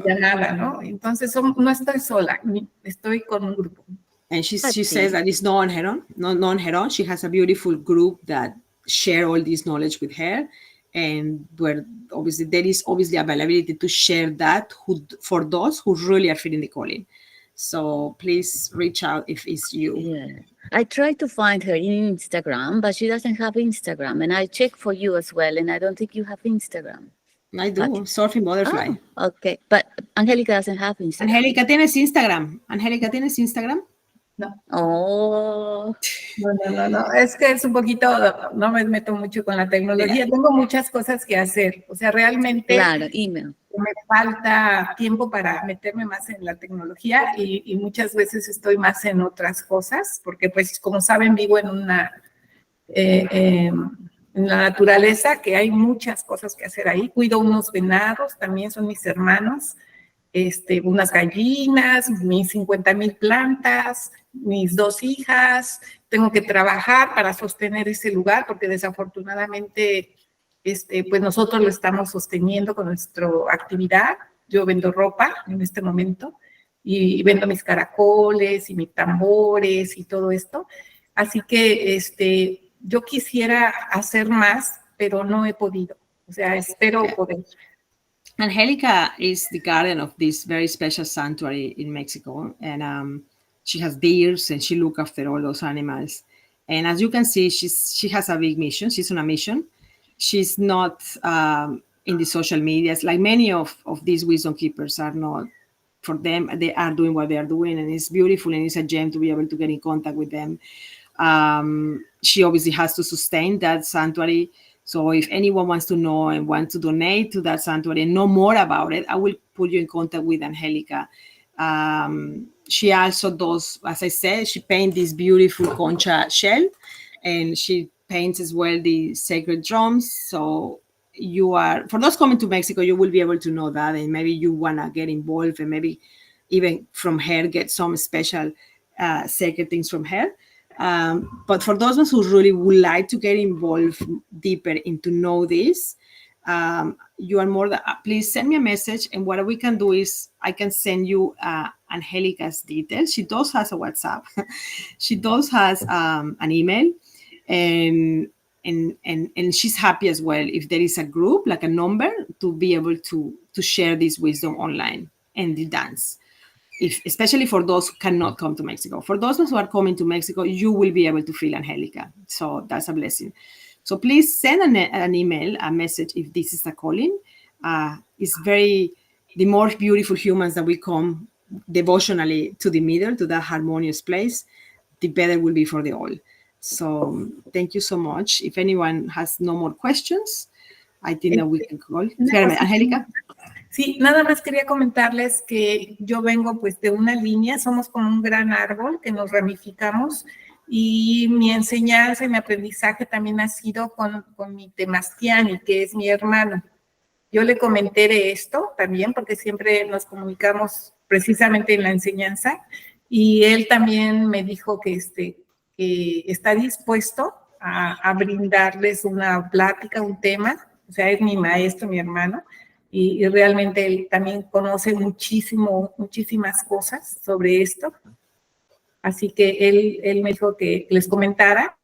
B: llamada, ¿no? Entonces no estoy sola, estoy con un grupo.
A: And she says that it's not on her own. She has a beautiful group that share all this knowledge with her, and where obviously there is availability to share that for those who really are feeling the calling. So please reach out if it's you.
D: Yeah. I tried to find her in Instagram, but she doesn't have Instagram. And I checked for you as well, and I don't think you have Instagram.
A: I do, Surfing Butterfly.
D: Oh, okay, but Angelica doesn't have Instagram.
A: Angelica, ¿tienes Instagram? Angelica, ¿tienes Instagram?
B: No.
D: Oh,
B: No, es que es un poquito, no me meto mucho con la tecnología, tengo muchas cosas que hacer, o sea, realmente
D: claro, email.
B: me falta tiempo para meterme más en la tecnología y muchas veces estoy más en otras cosas, porque pues como saben vivo en en la naturaleza, que hay muchas cosas que hacer ahí, cuido unos venados, también son mis hermanos, unas gallinas, mis 50,000 plantas, mis 2 hijas, tengo que trabajar para sostener ese lugar, porque desafortunadamente, pues nosotros lo estamos sosteniendo con nuestra actividad. Yo vendo ropa en este momento y vendo mis caracoles y mis tambores y todo esto. Así que, yo quisiera hacer más, pero no he podido. O sea, espero poder.
A: Angelica is the guardian of this very special sanctuary in Mexico, and she has deers and she looks after all those animals. And as you can see, she has a big mission. She's on a mission. She's not in the social medias like many of these wisdom keepers are not. For them, they are doing what they are doing, and it's beautiful and it's a gem to be able to get in contact with them. She obviously has to sustain that sanctuary. So if anyone wants to know and want to donate to that sanctuary and know more about it, I will put you in contact with Angelica. She also does, as I said, she paints this beautiful concha shell, and she paints as well the sacred drums. So you are, for those coming to Mexico, you will be able to know that, and maybe you want to get involved and maybe even from her get some special sacred things from her. But for those ones who really would like to get involved deeper into know this, you are more than, please send me a message, and what we can do is I can send you Angelica's details. She does has a WhatsApp. She does has an email, and she's happy as well if there is a group, like a number, to be able to share this wisdom online and the dance. Especially for those who cannot come to Mexico. For those who are coming to Mexico, you will be able to feel Angelica. So that's a blessing. So please send an email, a message if this is a calling. It's the more beautiful humans that we come devotionally to the middle, to that harmonious place, the better it will be for the all. So thank you so much. If anyone has no more questions, I think that we can call. Angelica.
B: Sí, nada más quería comentarles que yo vengo pues de una línea, somos como un gran árbol que nos ramificamos y mi enseñanza y mi aprendizaje también ha sido con mi Temastiani, que es mi hermano. Yo le comenté de esto también porque siempre nos comunicamos precisamente en la enseñanza y él también me dijo que está dispuesto a brindarles una plática, un tema, o sea, es mi maestro, mi hermano. Y realmente él también conoce muchísimas cosas sobre esto. Así que él me dijo que les comentara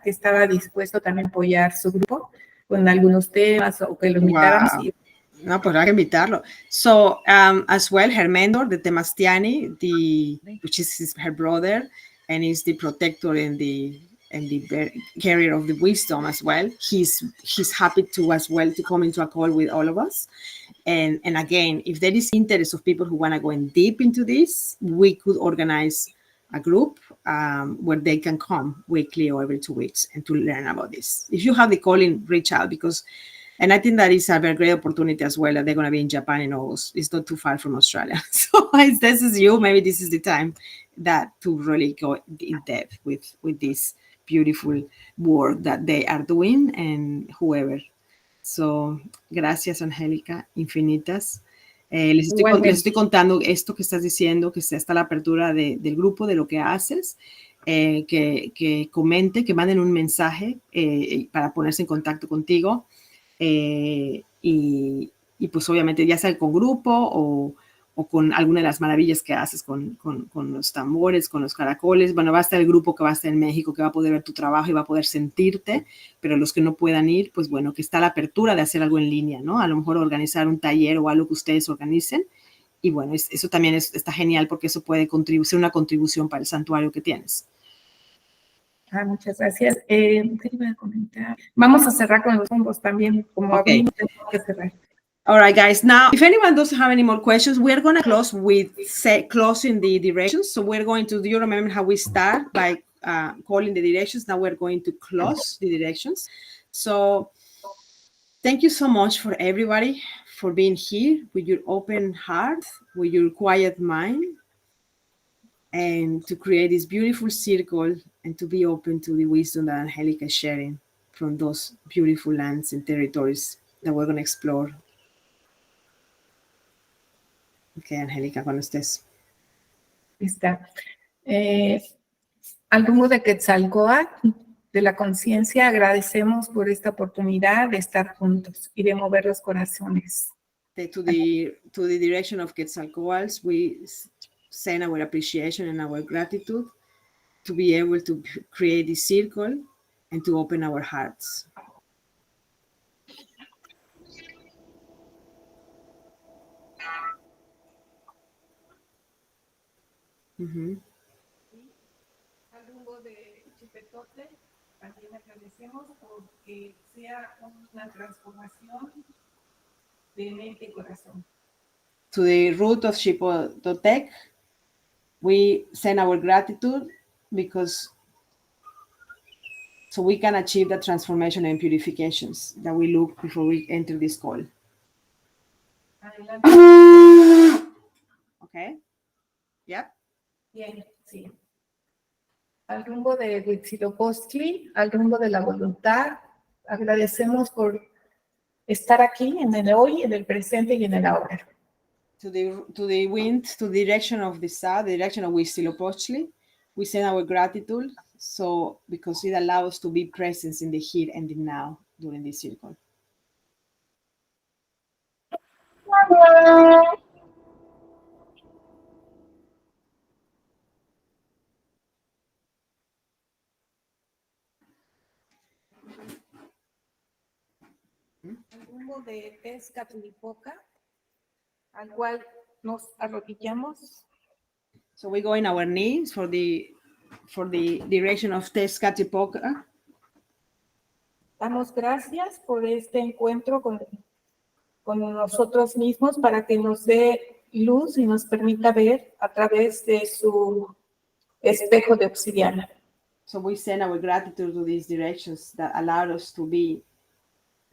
B: que estaba dispuesto también a apoyar su grupo con algunos temas o que lo invitáramos.
A: Wow. No, pues hay que invitarlo. So, as well, her mentor, the Temastiani, which is her brother, and is the protector and the carrier of the wisdom as well. He's happy to as well to come into a call with all of us. And again, if there is interest of people who want to go in deep into this, we could organize a group where they can come weekly or every 2 weeks and to learn about this. If you have the calling, reach out and I think that is a very great opportunity as well. That they're going to be in Japan in August. It's not too far from Australia. So if this is you, maybe this is the time that to really go in depth with this beautiful work that they are doing and whoever. So, gracias, Angélica, infinitas. Les estoy contando esto que estás diciendo, que está la apertura del grupo, de lo que haces, que comenten, que manden un mensaje para ponerse en contacto contigo. Y pues obviamente ya sea con grupo o con alguna de las maravillas que haces con los tambores, con los caracoles. Bueno, va a estar el grupo que va a estar en México, que va a poder ver tu trabajo y va a poder sentirte, pero los que no puedan ir, pues bueno, que está la apertura de hacer algo en línea, ¿no? A lo mejor organizar un taller o algo que ustedes organicen. Y bueno, eso también está genial porque eso puede ser una contribución para el santuario que tienes.
B: Muchas gracias. ¿Qué iba a comentar? Vamos a cerrar con los hongos también, como
A: Okay.
B: tenemos que cerrar.
A: All right, guys. Now, if anyone doesn't have any more questions, we're going to close with closing the directions. So we're going to, do you remember how we start by calling the directions? Now we're going to close the directions. So thank you so much for everybody for being here with your open heart, with your quiet mind, and to create this beautiful circle and to be open to the wisdom that Angelica is sharing from those beautiful lands and territories that we're going to explore. Ok, Angélica, cuando estés.
B: Está. Al rumbo de Quetzalcóatl, de la conciencia, agradecemos por esta oportunidad de estar juntos y de mover los corazones.
A: To the direction of Quetzalcoatl, we send our appreciation and our gratitude to be able to create this circle and to open our hearts.
B: Al rumbo de Chipetote, también agradecemos porque sea una transformación de mente y corazón.
A: To the root of Chipototec, we send our gratitude because so we can achieve the transformation and purifications that we look before we enter this call.
B: Adelante.
A: Okay? Yep.
B: Bien, sí. Al rumbo de Huitzilopochtli, al rumbo de la voluntad, agradecemos por estar aquí en el hoy, en el presente y en el ahora.
A: To the wind, to the direction of the south, the direction of Huitzilopochtli, we send our gratitude, so because it allows us to be present in the here and the now during this circle.
B: Al rumbo de Tezcatlipoca, al cual nos arrodillamos.
A: So we go in our knees for the direction of Tezcatlipoca.
B: Damos gracias por este encuentro con nosotros mismos para que nos dé luz y nos permita ver a través de su espejo de obsidiana.
A: So we send our gratitude to these directions that allow us to be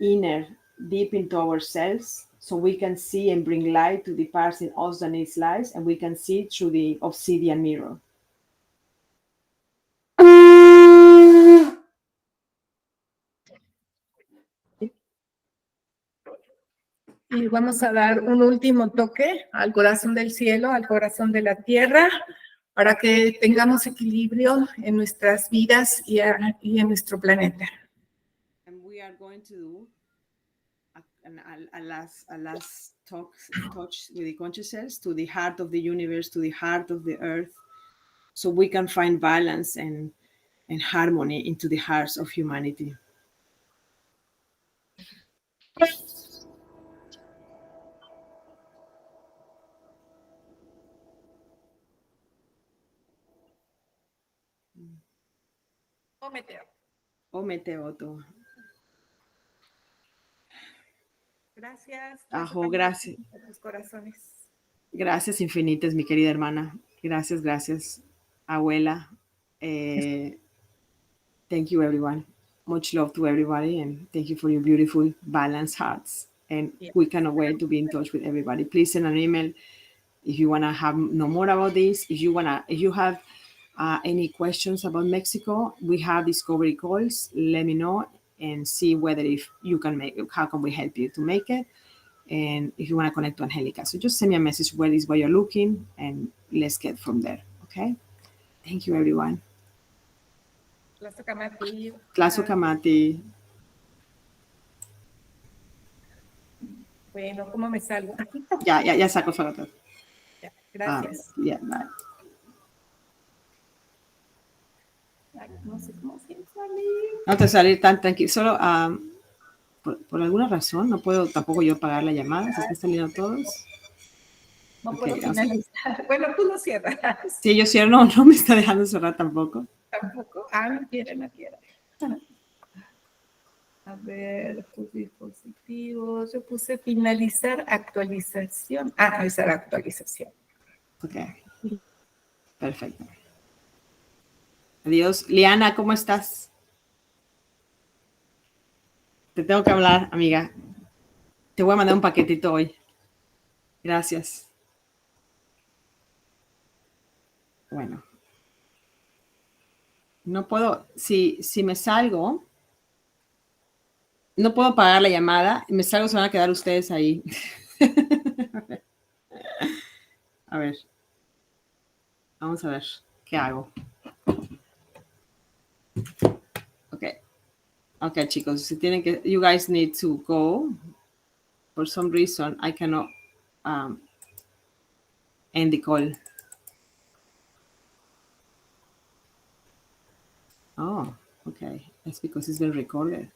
A: inner, deep into ourselves, so we can see and bring light to the parts in us that needs light, and we can see through the obsidian mirror.
B: Y vamos a dar un último toque al corazón del cielo, al corazón de la tierra, para que tengamos equilibrio en nuestras vidas y en nuestro planeta.
A: And we are going to do a last touch with the consciousness to the heart of the universe, to the heart of the earth, so we can find balance and harmony into the hearts of humanity. Ometeoto.
B: Gracias.
A: Ajo, gracias.
B: A tus corazones.
A: Gracias infinitas, mi querida hermana. Gracias, abuela. Thank you, everyone. Much love to everybody, and thank you for your beautiful, balanced hearts. And we cannot wait to be in touch with everybody. Please send an email if you want to know more about this. If you have any questions about Mexico, we have discovery calls. Let me know and see whether if you can make it, how can we help you to make it. And if you want to connect to Angelica, so just send me a message where is where you're looking, and let's get from there. Okay. Thank you, everyone. Tlazocamati.
B: Bueno, ¿cómo me salgo?
A: Ya saco foto.
B: Gracias.
A: Bye.
B: No sé cómo salir.
A: No te salir tan tranquilo. Solo por alguna razón no puedo tampoco yo pagar la llamada. Se están saliendo todos.
B: No puedo finalizar. Bueno, tú lo cierras.
A: Sí, yo cierro. No me está dejando cerrar tampoco.
B: Tampoco. No quiere. A ver, tus dispositivos. Yo puse finalizar actualización. Ah, esa era actualización.
A: Ok. Perfecto. Adiós. Liana, ¿cómo estás? Te tengo que hablar, amiga. Te voy a mandar un paquetito hoy. Gracias. Bueno. No puedo, si me salgo, no puedo pagar la llamada. Me salgo, se van a quedar ustedes ahí. A ver. Vamos a ver. ¿Qué hago? Ok. Ok, chicos. Si tienen que, you guys need to go. For some reason, I cannot end the call. Oh, okay. That's because it's been recorded.